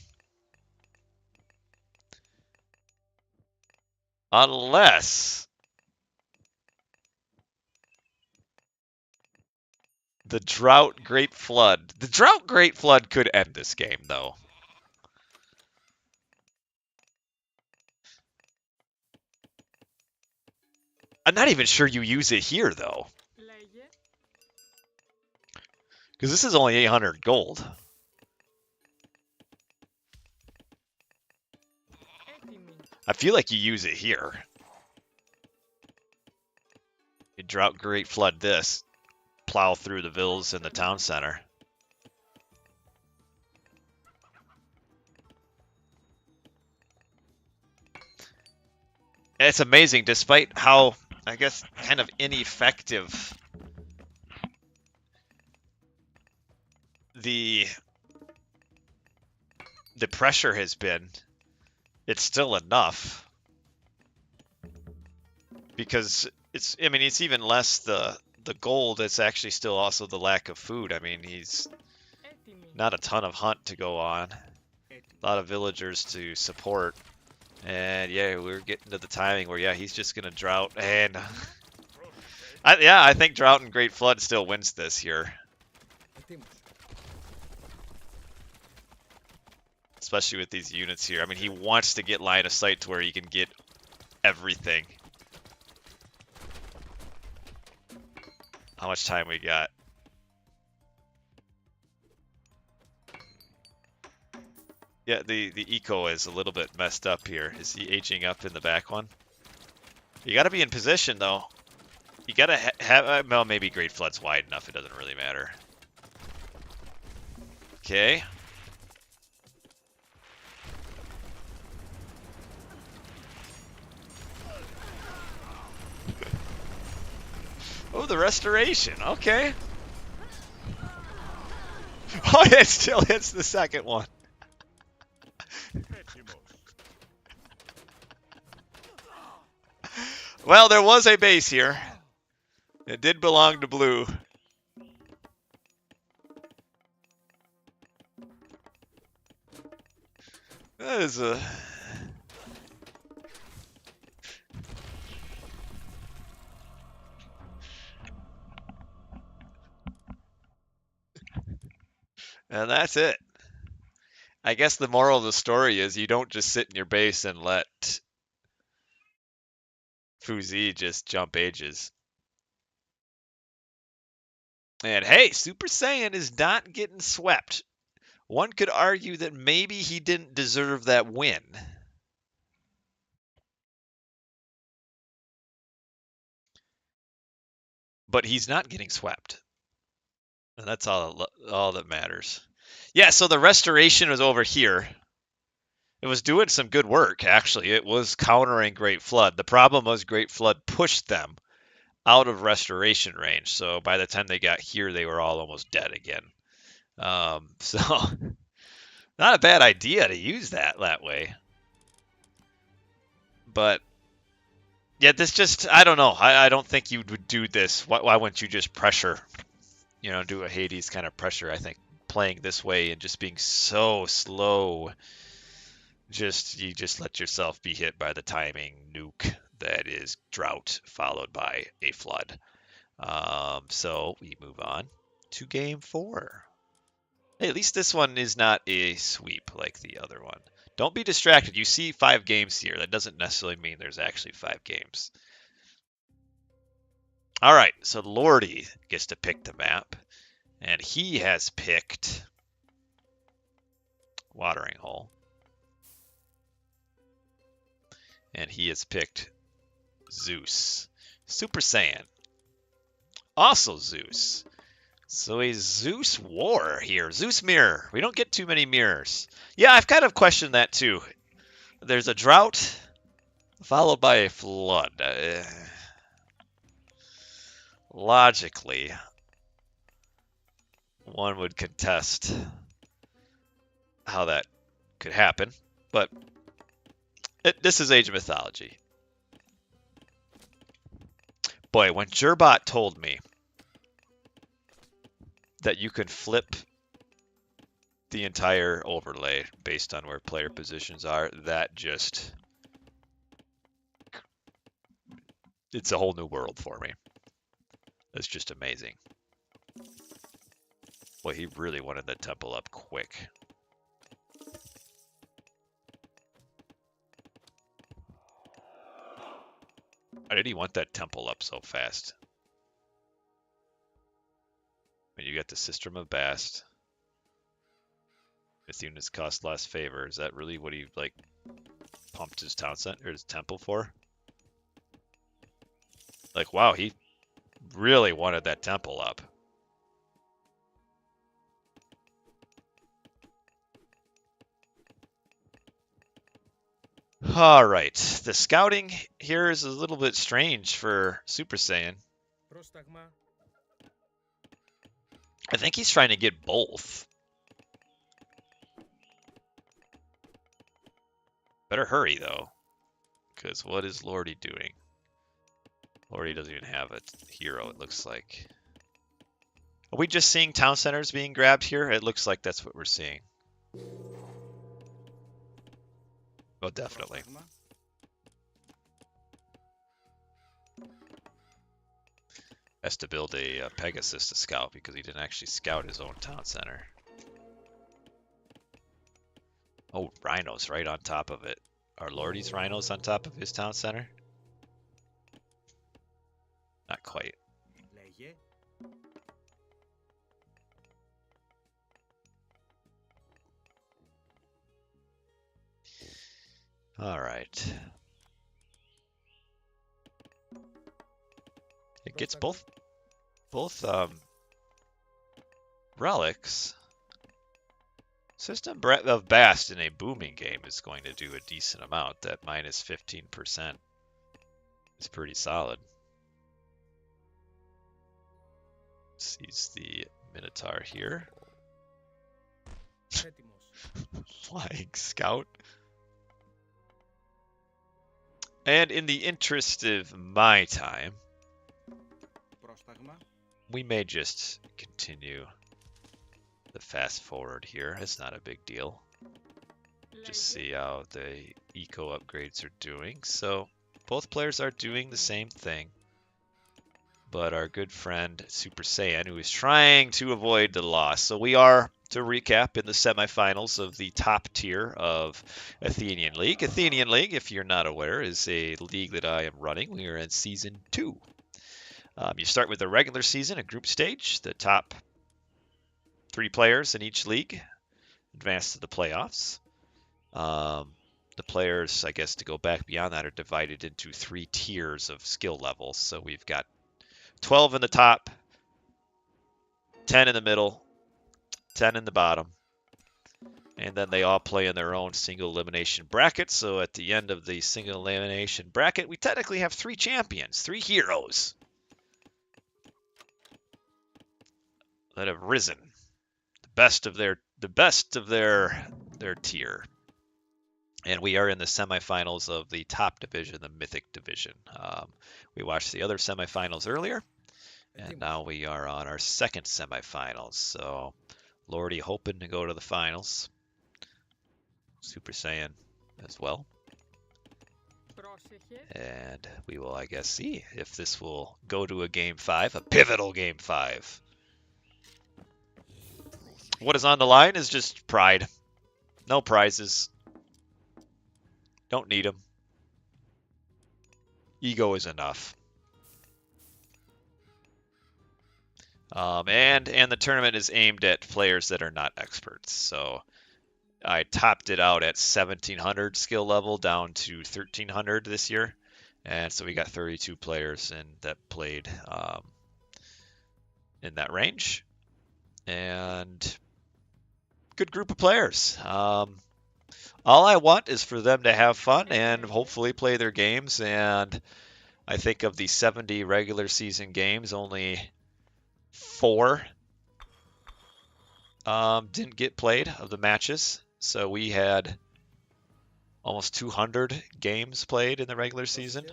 unless the Drought Great Flood. The Drought Great Flood could end this game, though. I'm not even sure you use it here, though. Because this is only 800 gold. I feel like you use it here. You Drought Great Flood this. Plow through the villas in the town center. And it's amazing, despite how, I guess, kind of ineffective the pressure has been, it's still enough. Because I mean, it's even less the gold, it's actually still also the lack of food. I mean, he's not a ton of hunt to go on. A lot of villagers to support. And yeah, we're getting to the timing where, yeah, he's just going to drought. And I think Drought and Great Flood still wins this here. Especially with these units here. I mean, he wants to get line of sight to where he can get everything. How much time we got? Yeah, the eco is a little bit messed up here. Is he aging up in the back one? You got to be in position, though. You got to have... well, maybe Great Flood's wide enough. It doesn't really matter. Okay. Oh, the restoration. Okay. Oh, it still hits the second one. Well, there was a base here. It did belong to blue. That is a... And that's it. I guess the moral of the story is you don't just sit in your base and let Fuzi just jump ages. And hey, Super Saiyan is not getting swept. One could argue that maybe he didn't deserve that win. But he's not getting swept. And that's all that matters. Yeah, so the restoration was over here. It was doing some good work, actually. It was countering Great Flood. The problem was Great Flood pushed them out of restoration range. So by the time they got here, they were all almost dead again. So not a bad idea to use that way. But yeah, this just, I don't know. I don't think you would do this. Why wouldn't you just pressure, do a Hades kind of pressure? I think playing this way and just being so slow, you just let yourself be hit by the timing nuke that is drought followed by a flood. So we move on to game 4. Hey, at least this one is not a sweep like the other one. Don't be distracted. You see 5 games here. That doesn't necessarily mean there's actually 5 games. All right, so Lordi gets to pick the map, and he has picked Watering Hole, and he has picked Zeus. Super Saiyan, also Zeus. So a Zeus war here. Zeus mirror. We don't get too many mirrors. Yeah, I've kind of questioned that too. There's a drought followed by a flood. Logically, one would contest how that could happen, but this is Age of Mythology. Boy, when Gerbot told me that you could flip the entire overlay based on where player positions are, that just... it's a whole new world for me. That's just amazing. Boy, he really wanted that temple up quick. Why did he want that temple up so fast? I mean, you got the Sistrum of Bast. Its units cost less favor. Is that really what he, like, pumped his town center or his temple for? Like, wow, he really wanted that temple up. All right, the scouting here is a little bit strange for Super Saiyan. I think he's trying to get both. Better hurry, though, because what is Lordi doing? Lordi doesn't even have a hero, it looks like. Are we just seeing town centers being grabbed here? It looks like that's what we're seeing. Oh, definitely. Has to build a Pegasus to scout because he didn't actually scout his own town center. Oh, rhinos right on top of it. Are Lordi's rhinos on top of his town center? Not quite. All right. It gets both relics. System of Bast in a booming game is going to do a decent amount. That minus 15% is pretty solid. Sees the Minotaur here. Flying Scout. And in the interest of my time, we may just continue the fast forward here. It's not a big deal. Just see how the eco upgrades are doing. So both players are doing the same thing. But our good friend Super Saiyan, who is trying to avoid the loss. So we are, to recap, in the semifinals of the top tier of Athenian League. Athenian League, if you're not aware, is a league that I am running. We are in Season 2. You start with the regular season, a group stage. The top 3 players in each league advance to the playoffs. The players, I guess, to go back beyond that, are divided into 3 tiers of skill levels. So we've got 12 in the top, 10 in the middle, 10 in the bottom. And then they all play in their own single elimination bracket. So at the end of the single elimination bracket, we technically have 3 champions, 3 heroes that have risen, the best of their tier. And we are in the semifinals of the top division, the Mythic division. We watched the other semifinals earlier, and now we are on our second semifinals. So Lordi hoping to go to the finals. Super Saiyan as well. And we will, I guess, see if this will go to a Game 5, a pivotal Game 5. What is on the line is just pride. No prizes. Don't need them. Ego is enough. And the tournament is aimed at players that are not experts. So I topped it out at 1700 skill level down to 1300 this year. And so we got 32 players that played in that range. And good group of players. All I want is for them to have fun and hopefully play their games. And I think of the 70 regular season games, only 4 didn't get played of the matches. So we had almost 200 games played in the regular season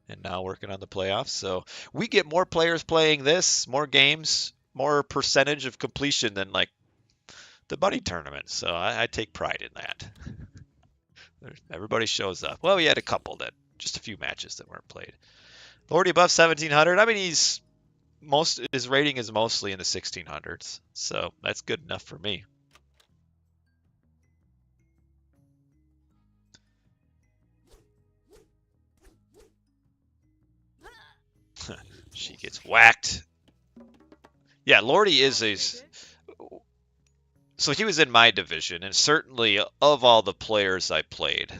and now working on the playoffs. So we get more players playing this, more games, more percentage of completion than like the buddy tournament. So I take pride in that. Everybody shows up. Well, we had a couple that just a few matches that weren't played. Lordi above 1700. I mean, his rating is mostly in the 1600s, so that's good enough for me. She gets whacked. Yeah, Lordi is a. So he was in my division, and certainly of all the players I played,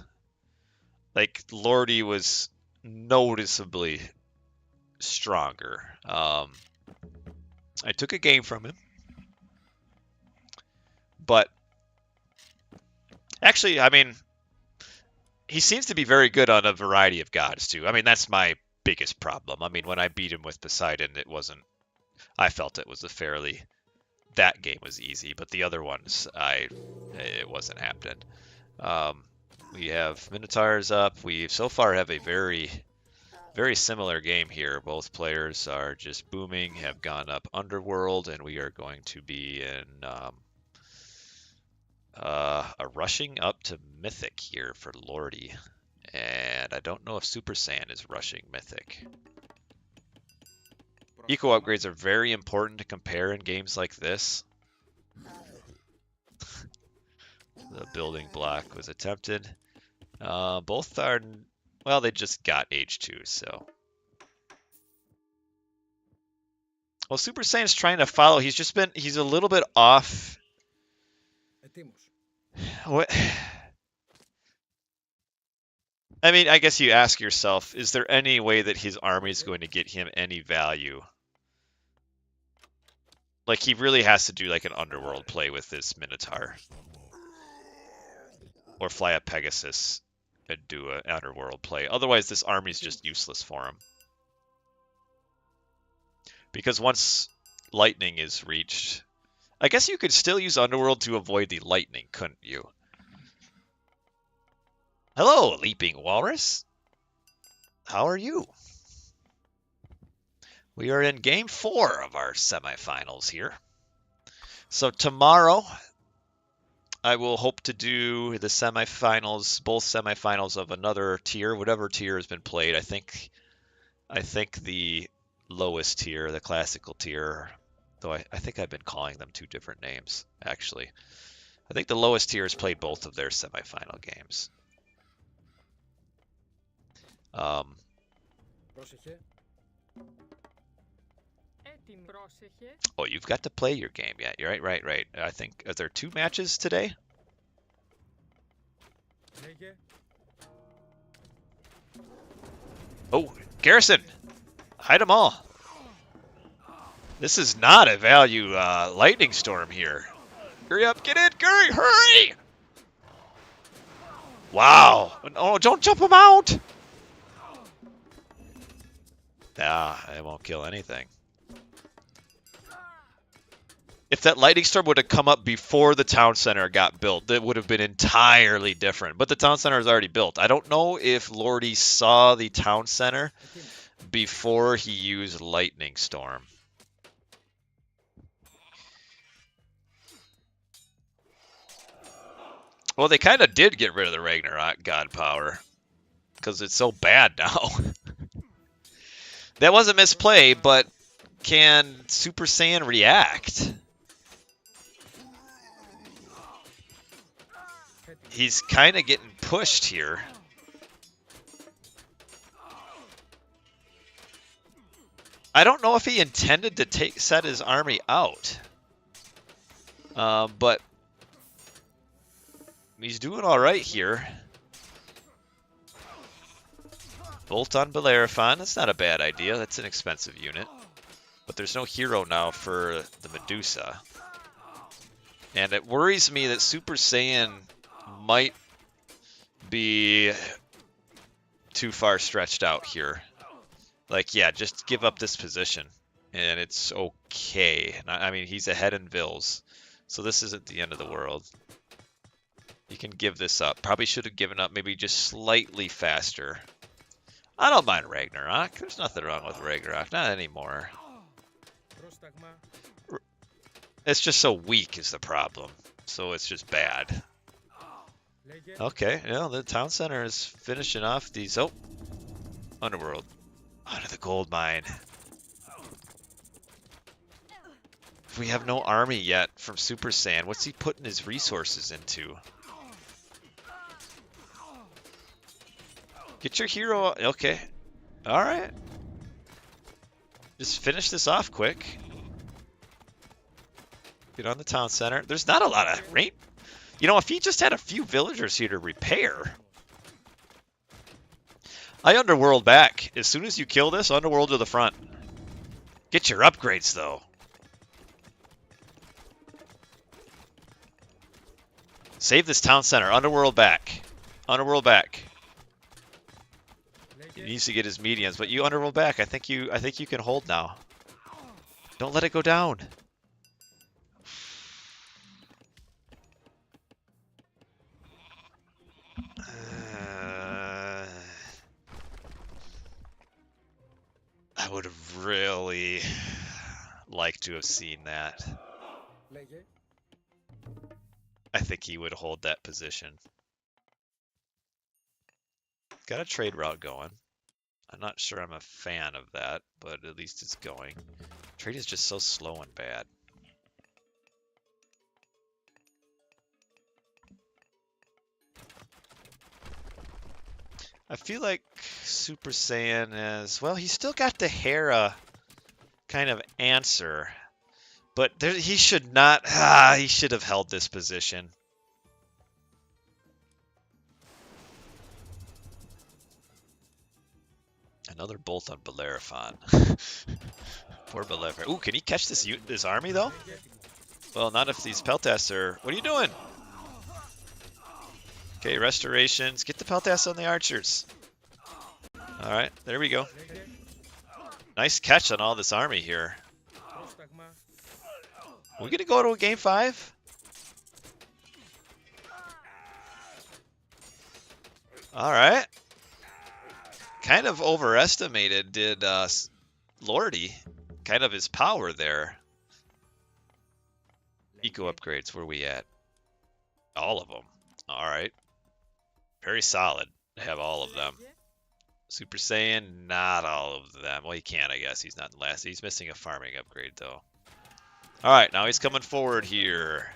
like Lordi was noticeably stronger. I took a game from him, but actually, I mean, he seems to be very good on a variety of gods too. I mean, that's my biggest problem. I mean, when I beat him with Poseidon, I felt it was that game was easy, but the other ones, it wasn't happening. We have Minotaurs up. We so far have a very, very similar game here. Both players are just booming, have gone up Underworld, and we are going to be in a rushing up to Mythic here for Lordi. And I don't know if Super Saiyan is rushing Mythic. Eco upgrades are very important to compare in games like this. The building block was attempted. Both are, well, they just got H2, so. Well, Super Saiyan's trying to follow. He's a little bit off. What? I mean, I guess you ask yourself, is there any way that his army is going to get him any value? Like, he really has to do like an Underworld play with this Minotaur. Or fly a Pegasus and do an Underworld play. Otherwise, this army's just useless for him. Because once lightning is reached, I guess you could still use Underworld to avoid the lightning, couldn't you? Hello, Leaping Walrus. How are you? We are in Game 4 of our semifinals here. So tomorrow, I will hope to do the semifinals, both semifinals of another tier, whatever tier has been played. I think the lowest tier, the classical tier, though I think I've been calling them 2 different names, actually. I think the lowest tier has played both of their semifinal games. Oh, you've got to play your game yet. You're right. I think, are there 2 matches today? Oh, Garrison! Hide them all. This is not a value lightning storm here. Hurry up, get in, Gary, hurry! Wow! Oh, don't jump him out! Ah, it won't kill anything. If that lightning storm would have come up before the town center got built, that would have been entirely different. But the town center is already built. I don't know if Lordi saw the town center before he used lightning storm. Well, they kind of did get rid of the Ragnarok god power because it's so bad now. That was a misplay, but can Super Saiyan react? He's kind of getting pushed here. I don't know if he intended to set his army out. But he's doing all right here. Bolt on Bellerophon. That's not a bad idea. That's an expensive unit. But there's no hero now for the Medusa. And it worries me that Super Saiyan might be too far stretched out here. Like, yeah, just give up this position. And it's okay. I mean, he's ahead in Vils. So this isn't the end of the world. You can give this up. Probably should have given up maybe just slightly faster. I don't mind Ragnarok. There's nothing wrong with Ragnarok. Not anymore. It's just so weak is the problem. So it's just bad. Okay, yeah, the town center is finishing off these... Oh, Underworld. Under the gold mine. We have no army yet from Super Saiyan. What's he putting his resources into? Get your hero... Okay. Alright. Just finish this off quick. Get on the town center. There's not a lot of rain. You know, if he just had a few villagers here to repair... I Underworld back. As soon as you kill this, Underworld to the front. Get your upgrades, though. Save this town center. Underworld back. Underworld back. He needs to get his medians, but you Underworld back. I think you can hold now. Don't let it go down. I would have really liked to have seen that. I think he would hold that position. Got a trade route going. I'm not sure I'm a fan of that, but at least it's going. Trade is just so slow and bad. I feel like Super Saiyan is... Well, he's still got the Hera kind of answer. But there, he should not... he should have held this position. Another bolt on Bellerophon. Poor Bellerophon. Ooh, can he catch this army, though? Well, not if these Peltas are... What are you doing? Okay, restorations. Get the Peltas on the archers. Alright, there we go. Nice catch on all this army here. Are we going to go to a game 5? Alright. Kind of overestimated, did Lordi. Kind of his power there. Eco upgrades, where we at? All of them. Alright. Very solid to have all of them. Super Saiyan, not all of them. Well, he can, I guess. He's not the last. He's missing a farming upgrade, though. Alright, now he's coming forward here.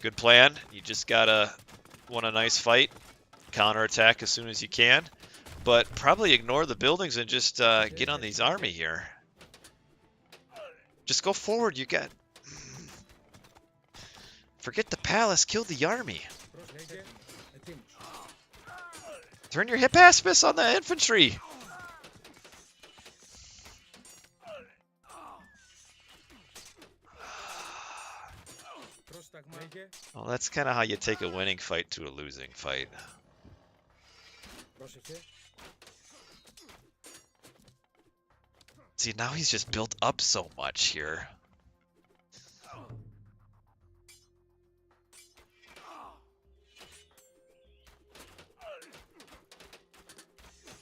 Good plan. You just gotta want a nice fight. Counterattack as soon as you can. But probably ignore the buildings and just get on these army here. Just go forward. You got... Forget the palace. Kill the army. Turn your hip aspis on the infantry. Well, that's kind of how you take a winning fight to a losing fight. See, now he's just built up so much here.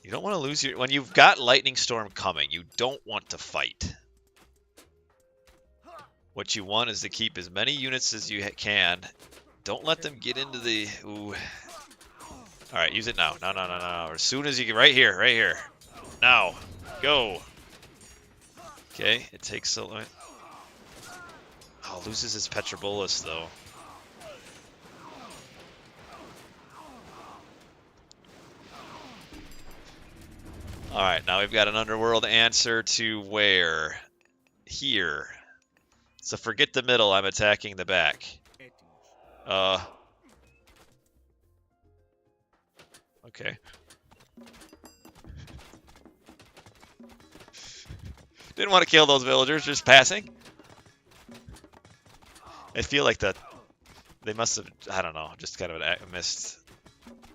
You don't want to lose your... When you've got Lightning Storm coming, you don't want to fight. What you want is to keep as many units as you can. Don't let them get into the... Ooh. Alright, use it now. No, no, no, no. As soon as you get... Right here, right here. Now. Go. Okay, it takes so long. Oh, loses his Petrobolus, though. All right, now we've got an underworld answer to where? Here. So forget the middle, I'm attacking the back. Okay. Didn't want to kill those villagers, just passing. I feel like they must have, I don't know, just kind of a missed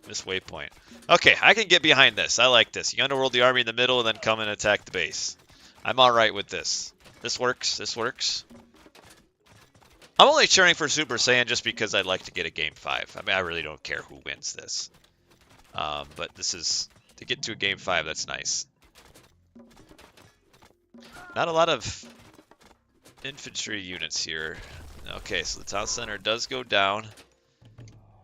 waypoint. Okay, I can get behind this. I like this. You underworld the army in the middle and then come and attack the base. I'm all right with this. This works. This works. I'm only cheering for Super Saiyan just because I'd like to get a game 5. I mean, I really don't care who wins this. But this is, to get to a game 5, that's nice. Not a lot of infantry units here. Okay, so the town center does go down.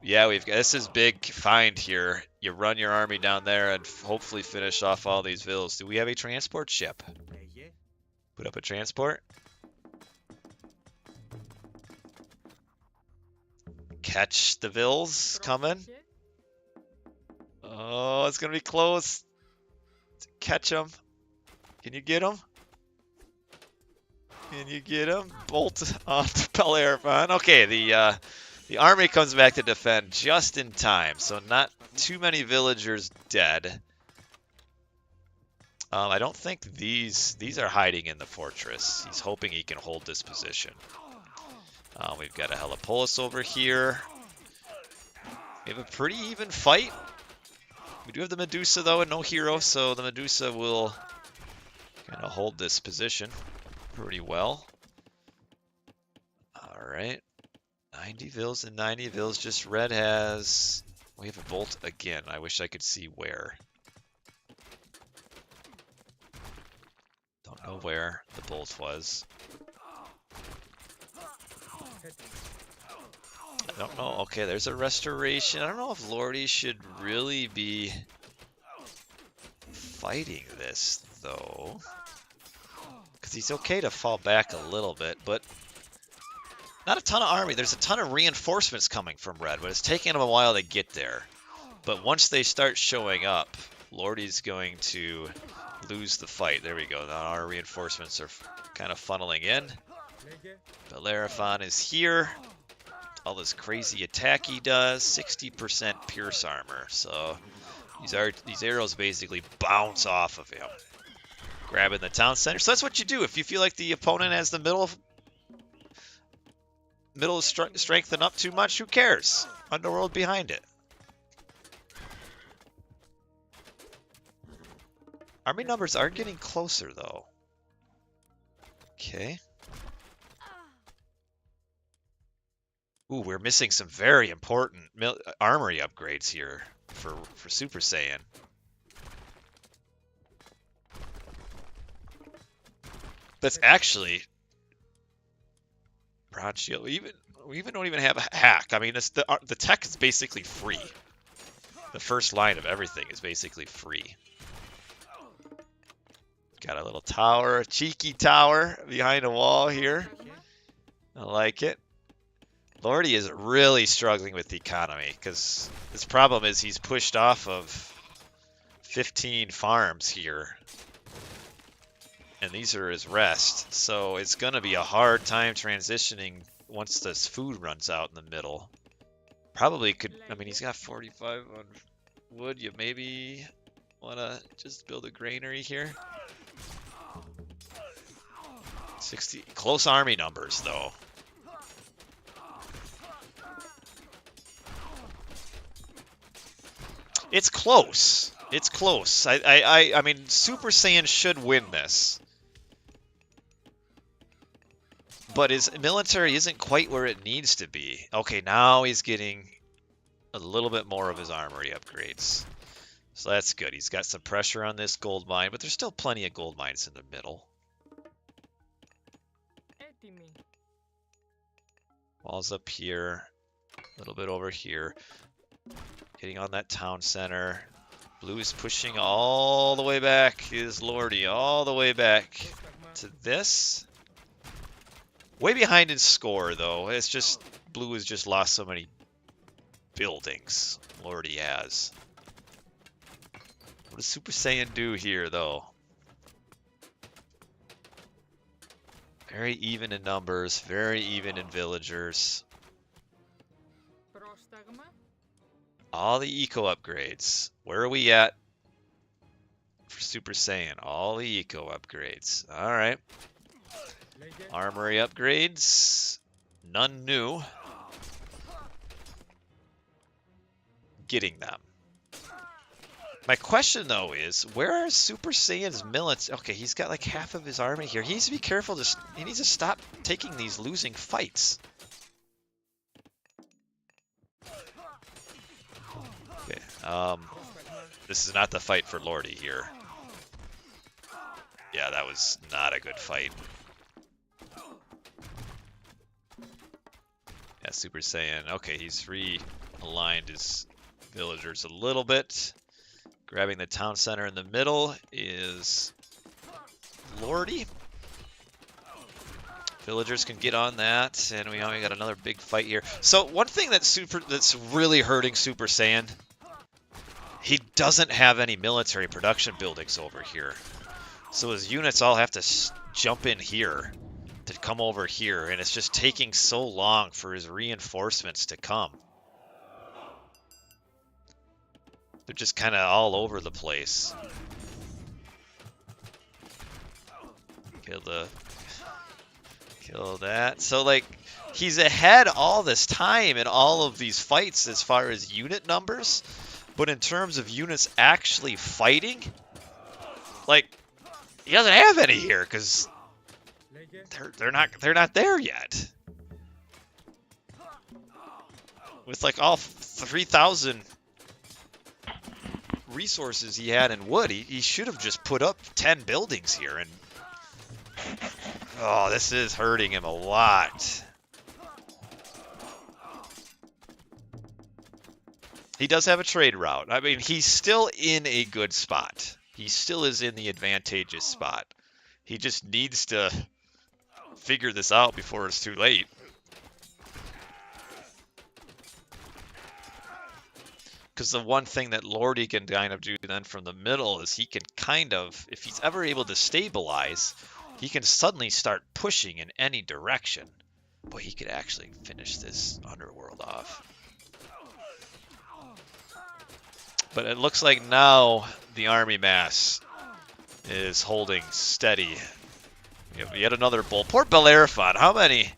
Yeah, we've got, this is big find here. You run your army down there and hopefully finish off all these villas. Do we have a transport ship? Put up a transport. Catch the vills coming. Oh, it's gonna be close. Catch them. Can you get them? Can you get him? Bolt onto Bellerophon. Okay, the army comes back to defend just in time, so not too many villagers dead. I don't think these are hiding in the fortress. He's hoping he can hold this position. We've got a Helipolis over here. We have a pretty even fight. We do have the Medusa though, and no hero, so the Medusa will kind of hold this position pretty well. Alright. 90 vills and 90 vills. Just red has... We have a bolt again. I wish I could see where. Don't know where the bolt was. I don't know. Okay, there's a restoration. I don't know if Lordi should really be fighting this, though. Because he's okay to fall back a little bit, but not a ton of army. There's a ton of reinforcements coming from red, but it's taking them a while to get there. But once they start showing up, Lordi's going to lose the fight. There we go. Now our reinforcements are kind of funneling in. Bellerophon is here. All this crazy attack he does. 60% pierce armor. So these arrows basically bounce off of him. Grabbing the town center. So that's what you do. If you feel like the opponent has the middle strengthened up too much, who cares? Underworld behind it. Army numbers are getting closer, though. Okay. Ooh, we're missing some very important armory upgrades here for Super Saiyan. That's actually bronze shield. We even don't even have a hack. I mean, the tech is basically free. The first line of everything is basically free. Got a little tower, a cheeky tower behind a wall here. I like it. Lordi is really struggling with the economy because his problem is he's pushed off of 15 farms here. And these are his rest. So it's going to be a hard time transitioning once this food runs out in the middle. Probably could, I mean, he's got 45 on wood. You maybe want to just build a granary here. 60, close army numbers though. It's close. It's close. I mean, Super Saiyan should win this. But his military isn't quite where it needs to be. Okay, now he's getting a little bit more of his armory upgrades. So that's good. He's got some pressure on this gold mine, but there's still plenty of gold mines in the middle. Walls up here. A little bit over here. Getting on that town center. Blue is pushing all the way back. Is Lordi all the way back to this. Way behind in score, though. It's just Blue has just lost so many buildings. Lordi has. What does Super Saiyan do here, though? Very even in numbers, very even in villagers. All the eco upgrades. Where are we at for Super Saiyan? All the eco upgrades. All right. Armory upgrades. None new. Getting them. My question, though, is where are Super Saiyan's military? Okay, he's got like half of his army here. He needs to be careful. He needs to stop taking these losing fights. Okay, this is not the fight for Lordi here. Yeah, that was not a good fight. Yeah, Super Saiyan. Okay, he's realigned his villagers a little bit. Grabbing the town center in the middle is Lordi. Villagers can get on that, and we only got another big fight here. So one thing that's really hurting Super Saiyan, he doesn't have any military production buildings over here. So his units all have to jump in here to come over here, and it's just taking so long for his reinforcements to come. They're just kind of all over the place. Kill that. So, like, he's ahead all this time in all of these fights as far as unit numbers, but in terms of units actually fighting, like, he doesn't have any here because they're not there yet. With like all 3,000 resources he had in wood, he should have just put up 10 buildings here, and oh, this is hurting him a lot. He does have a trade route. I mean, he's still in a good spot. He still is in the advantageous spot. He just needs to figure this out before it's too late. Because the one thing that Lordi can kind of do then from the middle is he can kind of, if he's ever able to stabilize, he can suddenly start pushing in any direction. Boy, he could actually finish this underworld off. But it looks like now the army mass is holding steady. We have yet another bolt. Poor Bellerophon. How many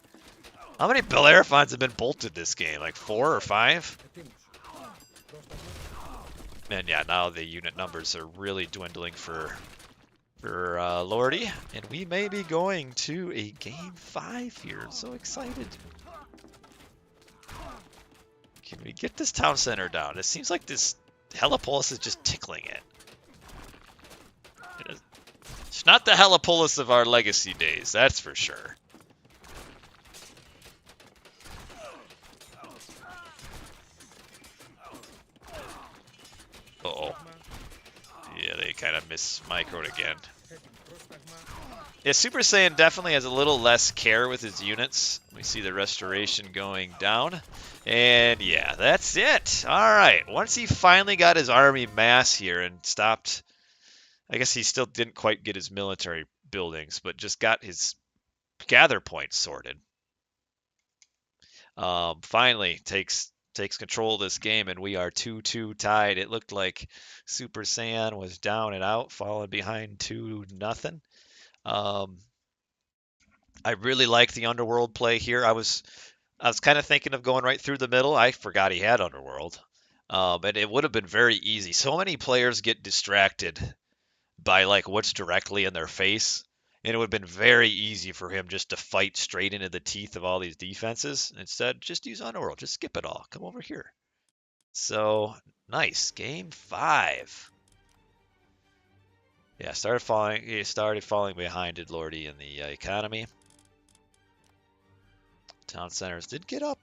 Bellerophons have been bolted this game? Like 4 or 5? And yeah, now the unit numbers are really dwindling for Lordi, and we may be going to a game 5 here. I'm so excited. Can we get this town center down? It seems like this Helipolis is just tickling it. It's not the Helipolis of our legacy days, that's for sure. Uh-oh. Yeah, they kind of miss-microed again. Yeah, Super Saiyan definitely has a little less care with his units. We see the restoration going down. And yeah, that's it. Alright, once he finally got his army mass here and stopped... I guess he still didn't quite get his military buildings, but just got his gather points sorted. Finally takes control of this game, and we are 2-2 tied. It looked like Super Saiyan was down and out, falling behind 2-0. I really like the Underworld play here. I was kind of thinking of going right through the middle. I forgot he had Underworld. And it would have been very easy. So many players get distracted by like what's directly in their face. And it would have been very easy for him just to fight straight into the teeth of all these defenses. Instead, just use Underworld. Just skip it all. Come over here. So, nice. Game 5. Yeah, he started falling behind did Lordi in the economy. Town centers did get up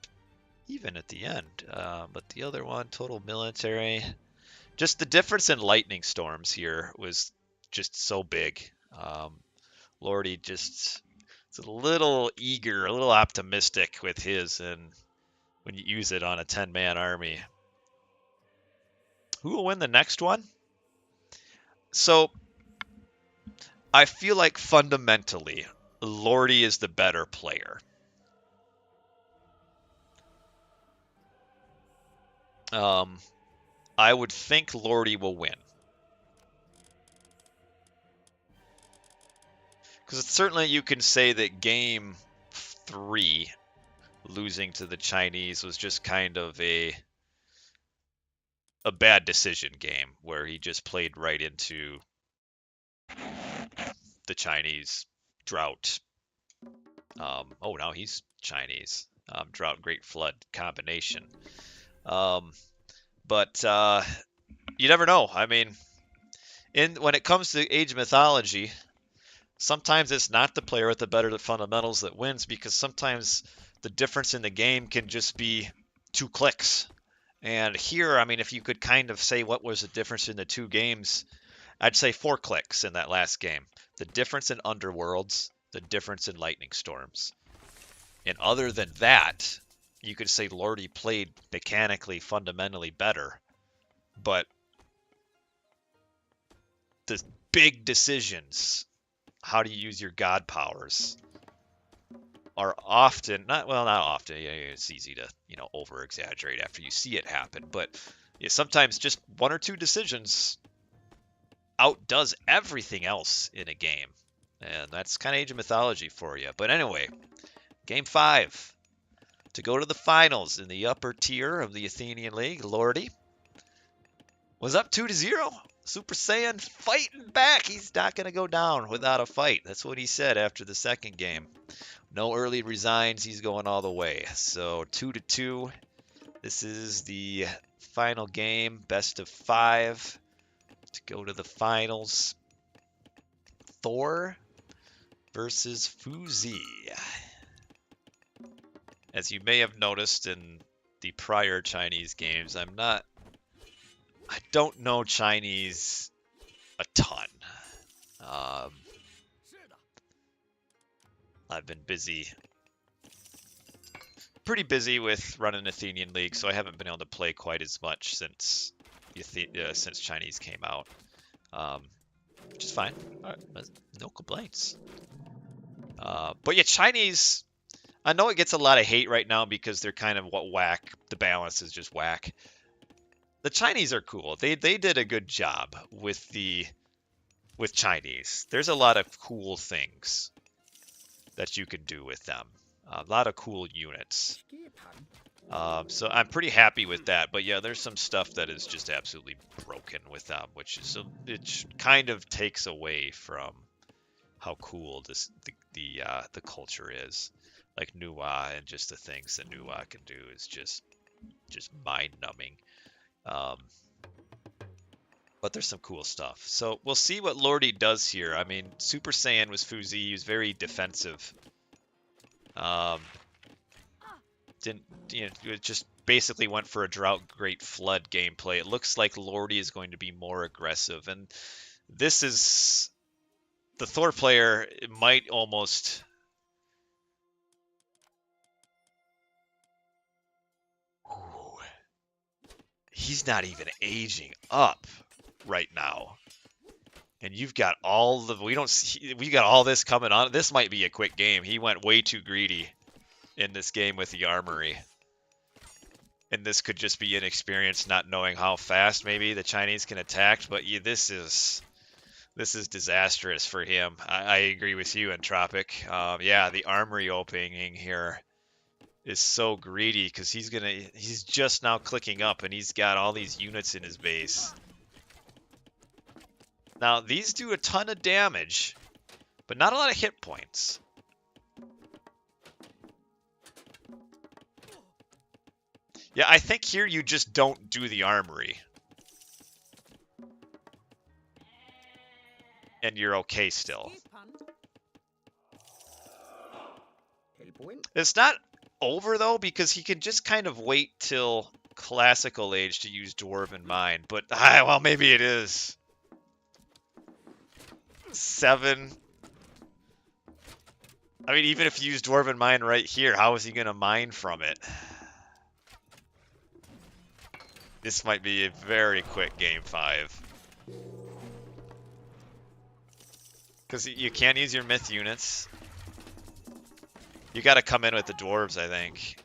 even at the end. But the other one, total military. Just the difference in lightning storms here was just so big. Lordi just is a little eager, a little optimistic with his, and when you use it on a 10-man army. Who will win the next one? So I feel like fundamentally, Lordi is the better player. I would think Lordi will win. Because certainly you can say that game 3, losing to the Chinese, was just kind of a bad decision game where he just played right into the Chinese drought. Oh, now he's Chinese. Drought, Great Flood combination. But you never know. I mean, when it comes to Age of Mythology, sometimes it's not the player with the better fundamentals that wins, because sometimes the difference in the game can just be 2 clicks. And here, I mean, if you could kind of say what was the difference in the 2 games, I'd say 4 clicks in that last game. The difference in Underworlds, the difference in Lightning Storms. And other than that, you could say Lordi played mechanically, fundamentally better. But the big decisions, how do you use your god powers, are often not often. It's easy to over exaggerate after you see it happen, but sometimes just 1 or 2 decisions outdoes everything else in a game, and that's kind of Age of Mythology for you. But anyway, game 5 to go to the finals in the upper tier of the Athenian League. Lordi was up 2-0. Super Saiyan fighting back. He's not going to go down without a fight. That's what he said after the second game. No early resigns. He's going all the way. So 2-2. This is the final game. Best of 5 to go to the finals. Thor versus Fuzi. As you may have noticed in the prior Chinese games, I don't know Chinese a ton. I've been pretty busy with running Athenian League, so I haven't been able to play quite as much since Chinese came out, which is fine. No complaints. But yeah, Chinese, I know it gets a lot of hate right now because they're kind of whack. The balance is just whack. The Chinese are cool. They did a good job with Chinese. There's a lot of cool things that you can do with them. A lot of cool units. So I'm pretty happy with that. But yeah, there's some stuff that is just absolutely broken with them, which is it kind of takes away from how cool the culture is. Like Nuwa and just the things that Nuwa can do is just mind numbing. But there's some cool stuff. So we'll see what Lordi does here. I mean, Super Saiyan was Fuzi. He was very defensive. It just basically went for a Drought Great Flood gameplay. It looks like Lordi is going to be more aggressive. And this is the Thor player. It might almost... Ooh. He's not even aging up right now, and you've got we got all this coming on. This might be a quick game. He went way too greedy in this game with the armory, and this could just be inexperience, not knowing how fast maybe the Chinese can attack. But yeah, this is disastrous for him. I agree with you, Entropic. Yeah, the armory opening here is so greedy because he's just now clicking up, and he's got all these units in his base. Now, these do a ton of damage, but not a lot of hit points. Yeah, I think here you just don't do the armory. And you're okay still. It's not over, though, because he can just kind of wait till Classical Age to use Dwarven Mind. But, well, maybe it is. 7. I mean, even if you use Dwarven Mine right here, how is he going to mine from it? This might be a very quick game 5. Because you can't use your myth units. You got to come in with the dwarves, I think.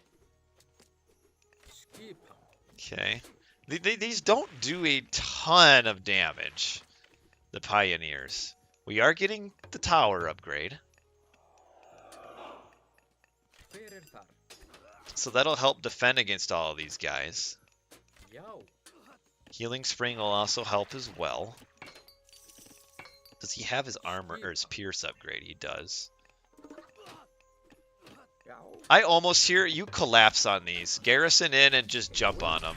Okay. These don't do a ton of damage, the pioneers. We are getting the tower upgrade. So that'll help defend against all of these guys. Healing Spring will also help as well. Does he have his armor or his pierce upgrade? He does. I almost hear you collapse on these. Garrison in and just jump on them.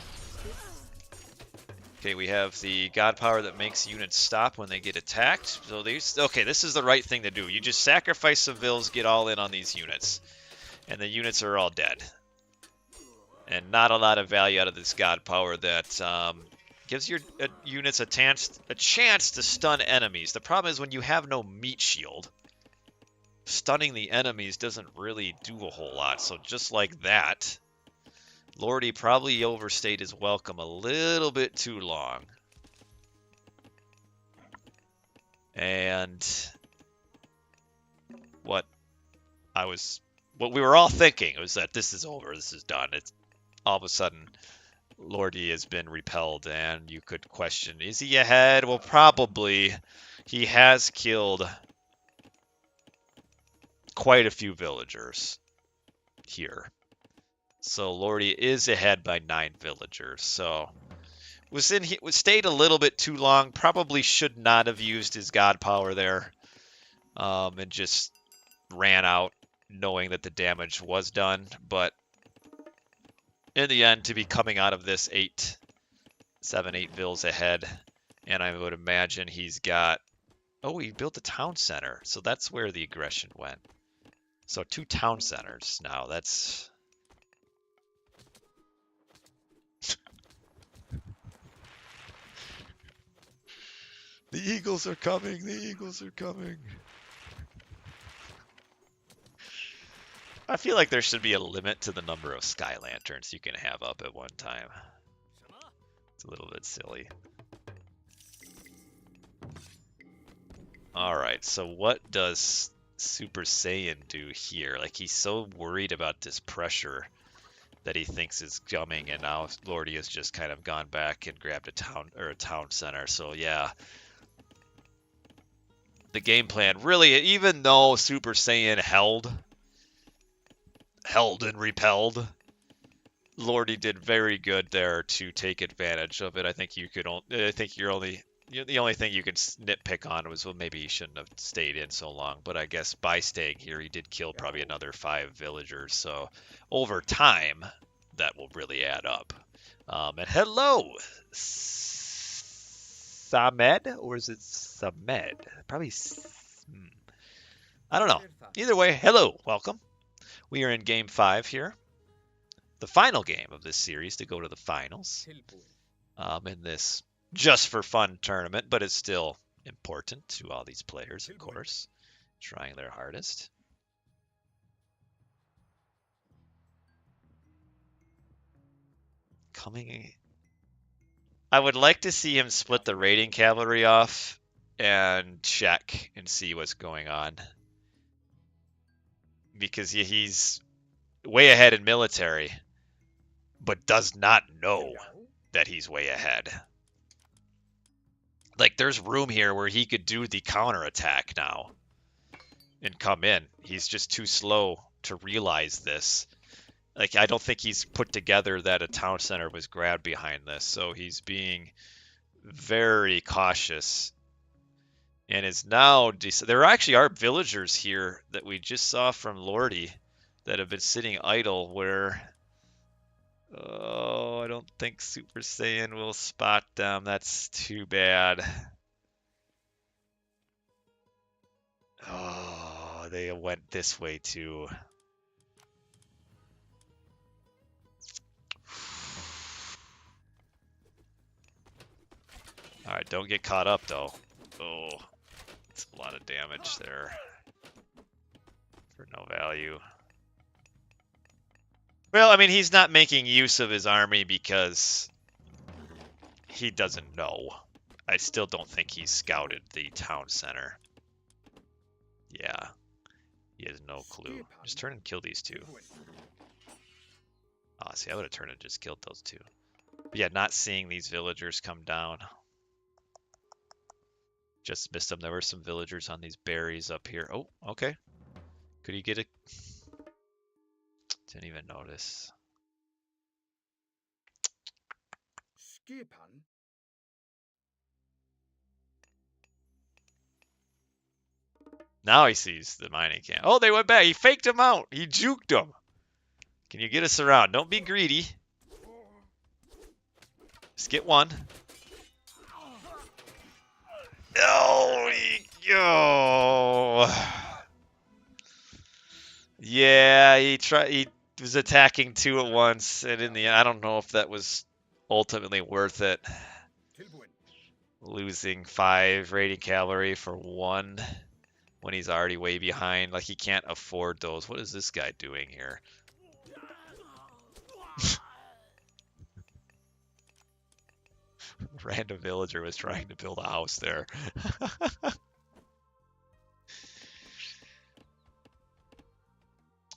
Okay, we have the God Power that makes units stop when they get attacked. So these, okay, this is the right thing to do. You just sacrifice civils, get all in on these units. And the units are all dead. And not a lot of value out of this God Power that gives your units a chance to stun enemies. The problem is when you have no meat shield, stunning the enemies doesn't really do a whole lot. So just like that, Lordi probably overstayed his welcome a little bit too long. And what we were all thinking was that this is over, this is done. It's all of a sudden Lordi has been repelled, and you could question, is he ahead? Well, probably. He has killed quite a few villagers here. So Lordi is ahead by 9 villagers. So stayed a little bit too long. Probably should not have used his God Power there. And just ran out knowing that the damage was done. But in the end, to be coming out of this 7, 8 vills ahead. And I would imagine he's got... Oh, he built a town center. So that's where the aggression went. So 2 town centers now. That's... The Eagles are coming. The Eagles are coming. I feel like there should be a limit to the number of sky lanterns you can have up at one time. It's a little bit silly. Alright, so what does Super Saiyan do here? Like, he's so worried about this pressure that he thinks is coming, and now Lordi has just kind of gone back and grabbed a town center. So yeah, the game plan really, even though Super Saiyan held and repelled, Lordi did very good there to take advantage of it. I think the only thing you can nitpick on was, well, maybe he shouldn't have stayed in so long. But I guess by staying here, he did kill probably another 5 villagers. So over time, that will really add up. And hello, Samed, or is it Samed? Probably. I don't know. Either way, hello, welcome. We are in Game 5 here. The final game of this series to go to the finals. In this just for fun tournament, but it's still important to all these players, of course, trying their hardest. I would like to see him split the raiding cavalry off and check and see what's going on, because he's way ahead in military, but does not know that he's way ahead. Like, there's room here where he could do the counterattack now and come in. He's just too slow to realize this. Like, I don't think he's put together that a town center was grabbed behind this. So he's being very cautious. And is now... There actually are villagers here that we just saw from Lordi that have been sitting idle where... Oh, I don't think Super Saiyan will spot them. That's too bad. Oh, they went this way too. Alright, don't get caught up though. Oh, it's a lot of damage there for no value. Well, I mean, he's not making use of his army because he doesn't know. I still don't think he's scouted the town center. Yeah. He has no clue. Just turn and kill these two. Oh, see, I would have turned and just killed those two. But yeah, not seeing these villagers come down. Just missed them. There were some villagers on these berries up here. Oh, okay. Could he get it? Didn't even notice. Now he sees the mining camp. Oh, they went back. He faked him out. He juked him. Can you get us around? Don't be greedy. Just get one. Oh, go. Yeah, he was attacking two at once, and in the end, I don't know if that was ultimately worth it. Losing 5 raiding cavalry for 1 when he's already way behind. Like, he can't afford those. What is this guy doing here? Random villager was trying to build a house there.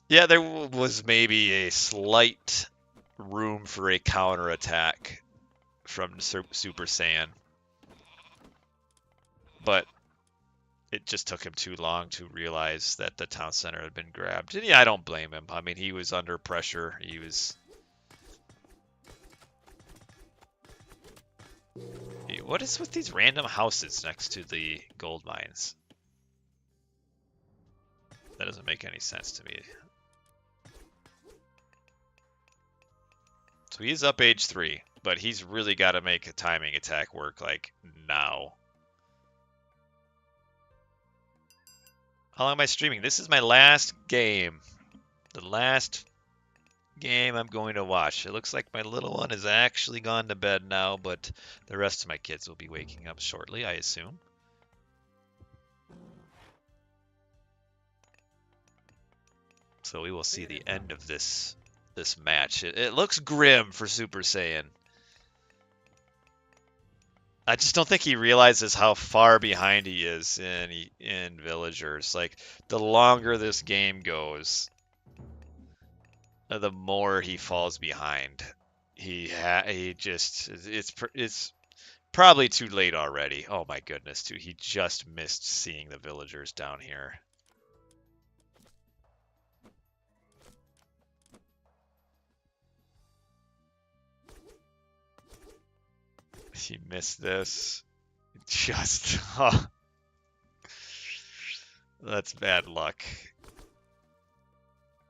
Yeah, there was maybe a slight room for a counterattack from Super Saiyan. But it just took him too long to realize that the town center had been grabbed. And yeah, I don't blame him. I mean, he was under pressure. He was... What is with these random houses next to the gold mines? That doesn't make any sense to me. So he's up age 3, but he's really got to make a timing attack work, like, now. How long am I streaming? This is my last game. The last game I'm going to watch. It looks like my little one has actually gone to bed now, but the rest of my kids will be waking up shortly, I assume. So we will see the end of this match. It looks grim for Super Saiyan. I just don't think he realizes how far behind he is in villagers. Like, the longer this game goes, the more he falls behind. It's probably too late already. Oh my goodness, too. He just missed seeing the villagers down here. He missed this. Just, oh, that's bad luck.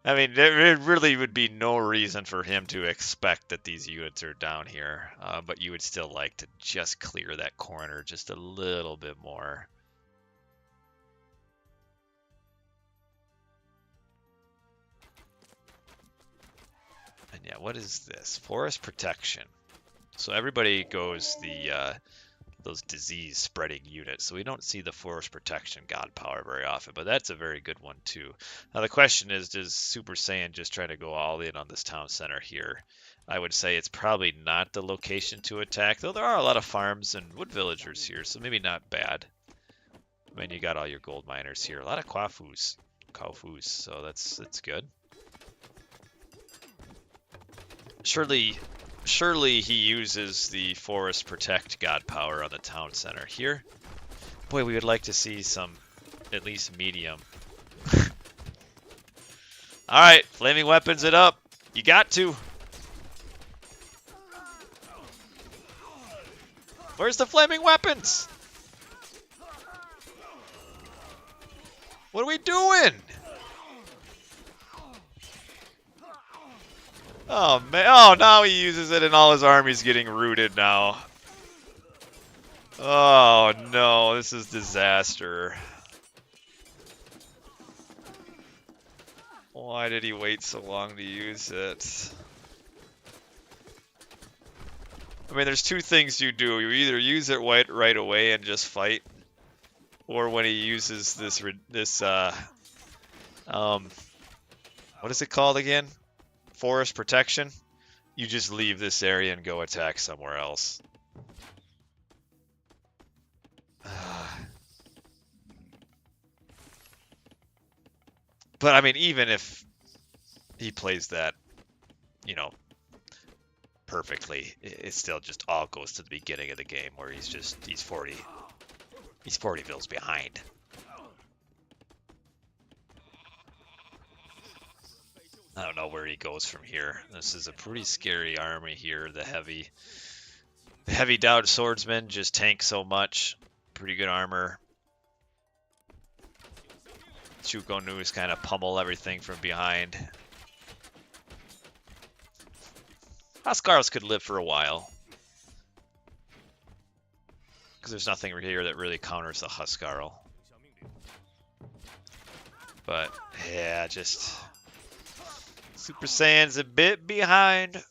I mean, there really would be no reason for him to expect that these units are down here, but you would still like to just clear that corner just a little bit more. And yeah, what is this? Forest protection. So everybody goes those disease spreading units. So we don't see the forest protection god power very often, but that's a very good one too. Now the question is, does Super Saiyan just try to go all in on this town center here? I would say it's probably not the location to attack, though there are a lot of farms and wood villagers here, so maybe not bad. I mean, you got all your gold miners here. A lot of Kwafus, so that's good. Surely he uses the forest protect god power on the town center here. Boy, we would like to see some, at least medium. Alright, flaming weapons it up. You got to. Where's the flaming weapons? What are we doing? Oh man! Oh, now he uses it and all his army's getting rooted now. Oh no, this is disaster. Why did he wait so long to use it? I mean, there's two things you do. You either use it right away and just fight, or when he uses this what is it called again? Forest protection, you just leave this area and go attack somewhere else. But I mean, even if he plays that, you know, perfectly, it still just all goes to the beginning of the game where he's 40 vills behind. I don't know where he goes from here. This is a pretty scary army here. The heavy Dowd swordsman just tank so much. Pretty good armor. Chukonus kind of pummel everything from behind. Huskarls could live for a while. Because there's nothing here that really counters the Huskarl. But, yeah, just... Super Saiyan's a bit behind.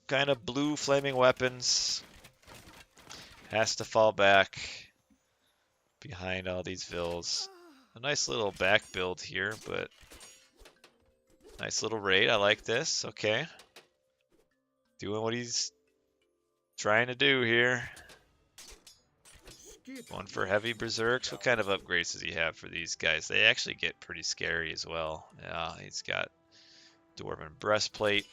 Kind of blue flaming weapons. Has to fall back behind all these vills. A nice little back build here, but nice little raid. I like this. Okay. Doing what he's trying to do here. One for heavy berserks. What kind of upgrades does he have for these guys? They actually get pretty scary as well. Yeah, he's got Dwarven breastplate.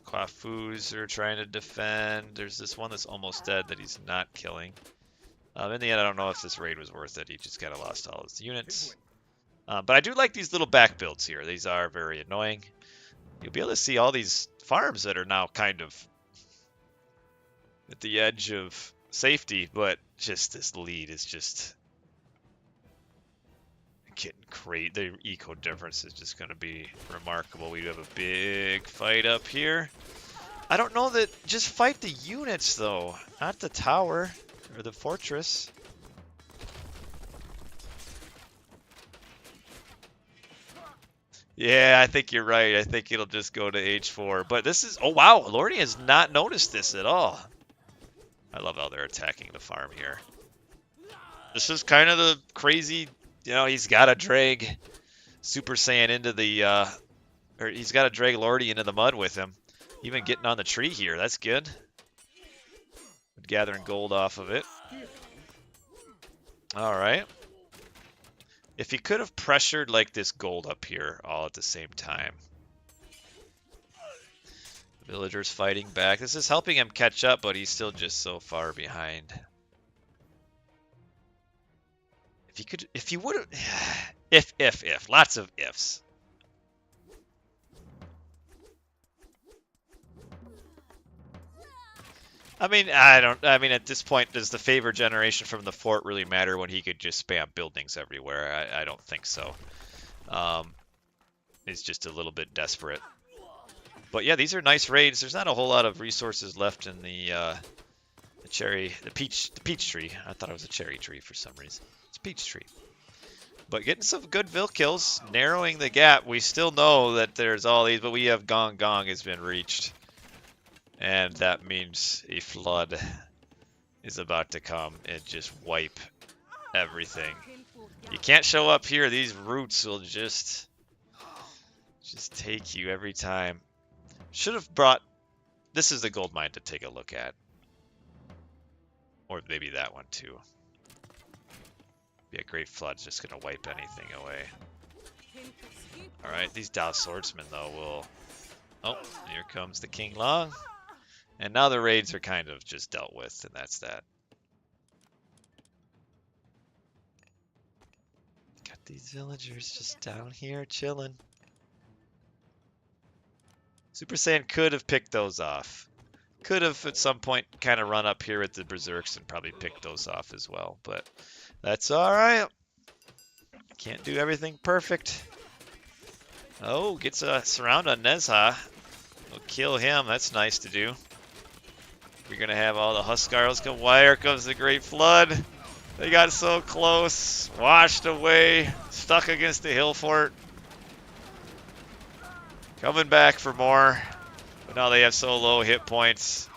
Quafus are trying to defend. There's this one that's almost dead that he's not killing. In the end, I don't know if this raid was worth it. He just kind of lost all his units. But I do like these little back builds here. These are very annoying. You'll be able to see all these farms that are now kind of at the edge of safety, but just this lead is just getting great. The eco difference is just going to be remarkable. We have a big fight up here. I don't know that just fight the units though, not the tower or the fortress. Yeah, I think you're right. I think it'll just go to H4. But this is... Oh, wow. Lordi has not noticed this at all. I love how they're attacking the farm here. This is kind of the crazy... You know, he's got to drag Super Saiyan into the... or he's got to drag Lordi into the mud with him. Even getting on the tree here. That's good. Gathering gold off of it. All right. If he could have pressured like this gold up here all at the same time. The villagers fighting back. This is helping him catch up, but he's still just so far behind. If he would have, if, lots of ifs. I mean, at this point, does the favor generation from the fort really matter when he could just spam buildings everywhere? I don't think so. He's just a little bit desperate. But yeah, these are nice raids. There's not a whole lot of resources left in the peach tree. I thought it was a cherry tree for some reason. It's a peach tree. But getting some good Vil kills, narrowing the gap. We still know that there's all these, but we have Gong Gong has been reached. And that means a flood is about to come and just wipe everything. You can't show up here. These roots will just take you every time. Should have brought... This is the gold mine to take a look at. Or maybe that one too. Yeah, Great Flood's just going to wipe anything away. Alright, these Dao Swordsmen though will... Oh, here comes the King Long. And now the raids are kind of just dealt with, and that's that. Got these villagers just down here chilling. Super Saiyan could have picked those off. Could have at some point kind of run up here with the Berserks and probably picked those off as well, but that's alright. Can't do everything perfect. Oh, gets a surround on Nezha. We'll kill him. That's nice to do. We're going to have all the Huskarls come. Here comes the Great Flood. They got so close. Washed away. Stuck against the hill fort. Coming back for more. But now they have so low hit points.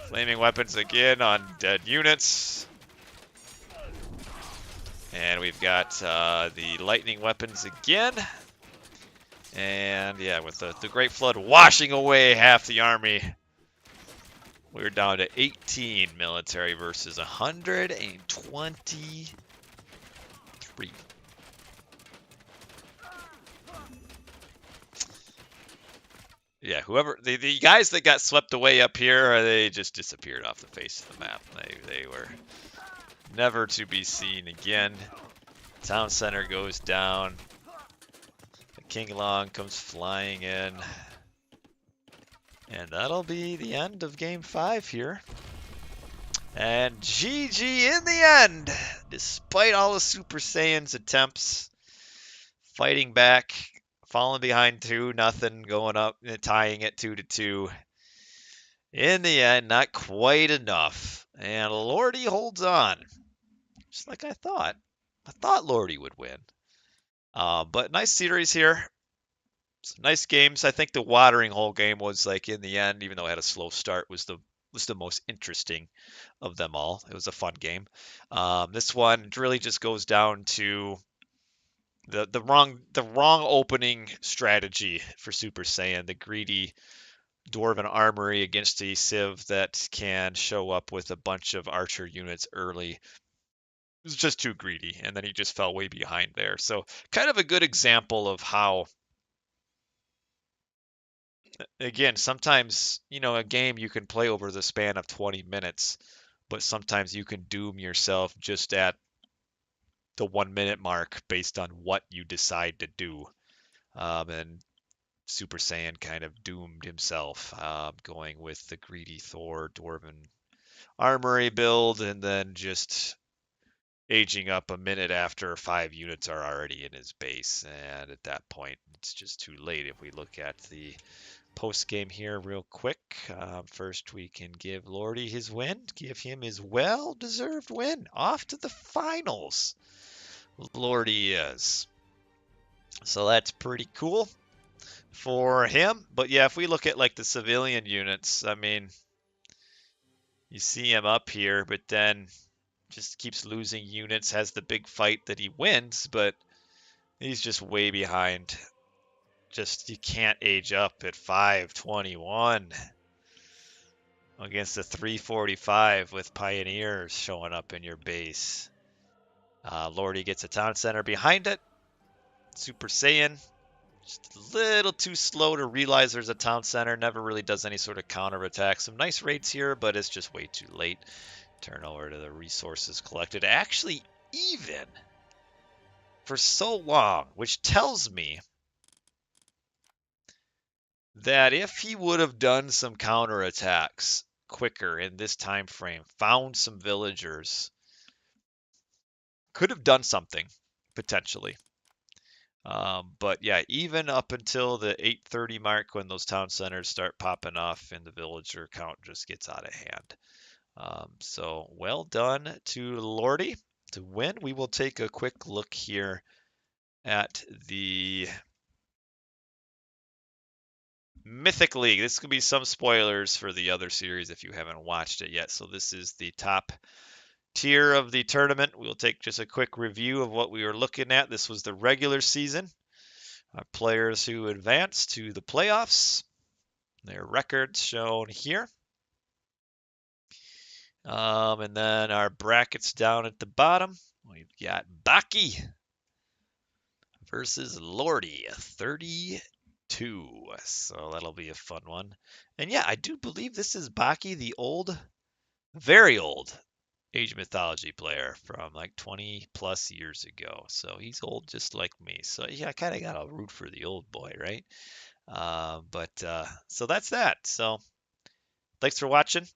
Flaming weapons again on dead units. And we've got the lightning weapons again. And yeah, with the Great Flood washing away half the army, we're down to 18 military versus 120 3. Yeah, whoever the guys that got swept away up here, they just disappeared off the face of the map. They were never to be seen again. Town center goes down. The King Long comes flying in. And that'll be the end of game 5 here. And GG in the end, despite all the Super Saiyan's attempts, fighting back, falling behind 2-0, going up, tying it 2-2. In the end, not quite enough. And Lordi holds on, just like I thought. I thought Lordi would win. But nice series here. Some nice games. I think the watering hole game was like in the end, even though it had a slow start, was the most interesting of them all. It was a fun game. This one really just goes down to the wrong opening strategy for Super Saiyan. The greedy Dwarven Armory against a Civ that can show up with a bunch of archer units early. It was just too greedy, and then he just fell way behind there. So kind of a good example of how, again, sometimes, a game you can play over the span of 20 minutes, but sometimes you can doom yourself just at the 1 minute mark based on what you decide to do. And Super Saiyan kind of doomed himself, going with the greedy Thor Dwarven Armory build, and then just aging up a minute after 5 units are already in his base. And at that point, it's just too late. If we look at the post game here real quick, first we can give Lordi his win, give him his well-deserved win. Off to the finals, Lordi is. So that's pretty cool for him. But yeah, if we look at like the civilian units, I mean, you see him up here, but then just keeps losing units, has the big fight that he wins, but he's just way behind. Just, you can't age up at 521 against a 345 with Pioneers showing up in your base. Lordi gets a town center behind it. Super Saiyan, just a little too slow to realize there's a town center. Never really does any sort of counterattack. Some nice raids here, but it's just way too late. Turn over to the resources collected. Actually, even for so long, which tells me that if he would have done some counterattacks quicker in this time frame, found some villagers, could have done something potentially. But yeah, even up until the 8:30 mark, when those town centers start popping off and the villager count just gets out of hand. So well done to Lordi to win. We will take a quick look here at the Mythic League. This could be some spoilers for the other series if you haven't watched it yet. So this is the top tier of the tournament. We'll take just a quick review of what we were looking at. This was the regular season. Our players who advanced to the playoffs. Their records shown here. And then our brackets down at the bottom. We've got Baki versus Lordi32. So that'll be a fun one. And yeah, I do believe this is Baki, the old, very old Age Mythology player from like 20 plus years ago. So he's old just like me. So yeah, I kind of got to root for the old boy, right? So that's that. So thanks for watching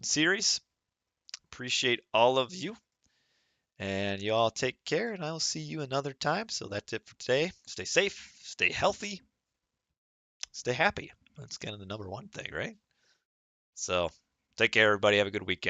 the series. Appreciate all of you. And you all take care, and I'll see you another time. So that's it for today. Stay safe, stay healthy, stay happy. That's kind of the number one thing, right? So take care, everybody. Have a good weekend.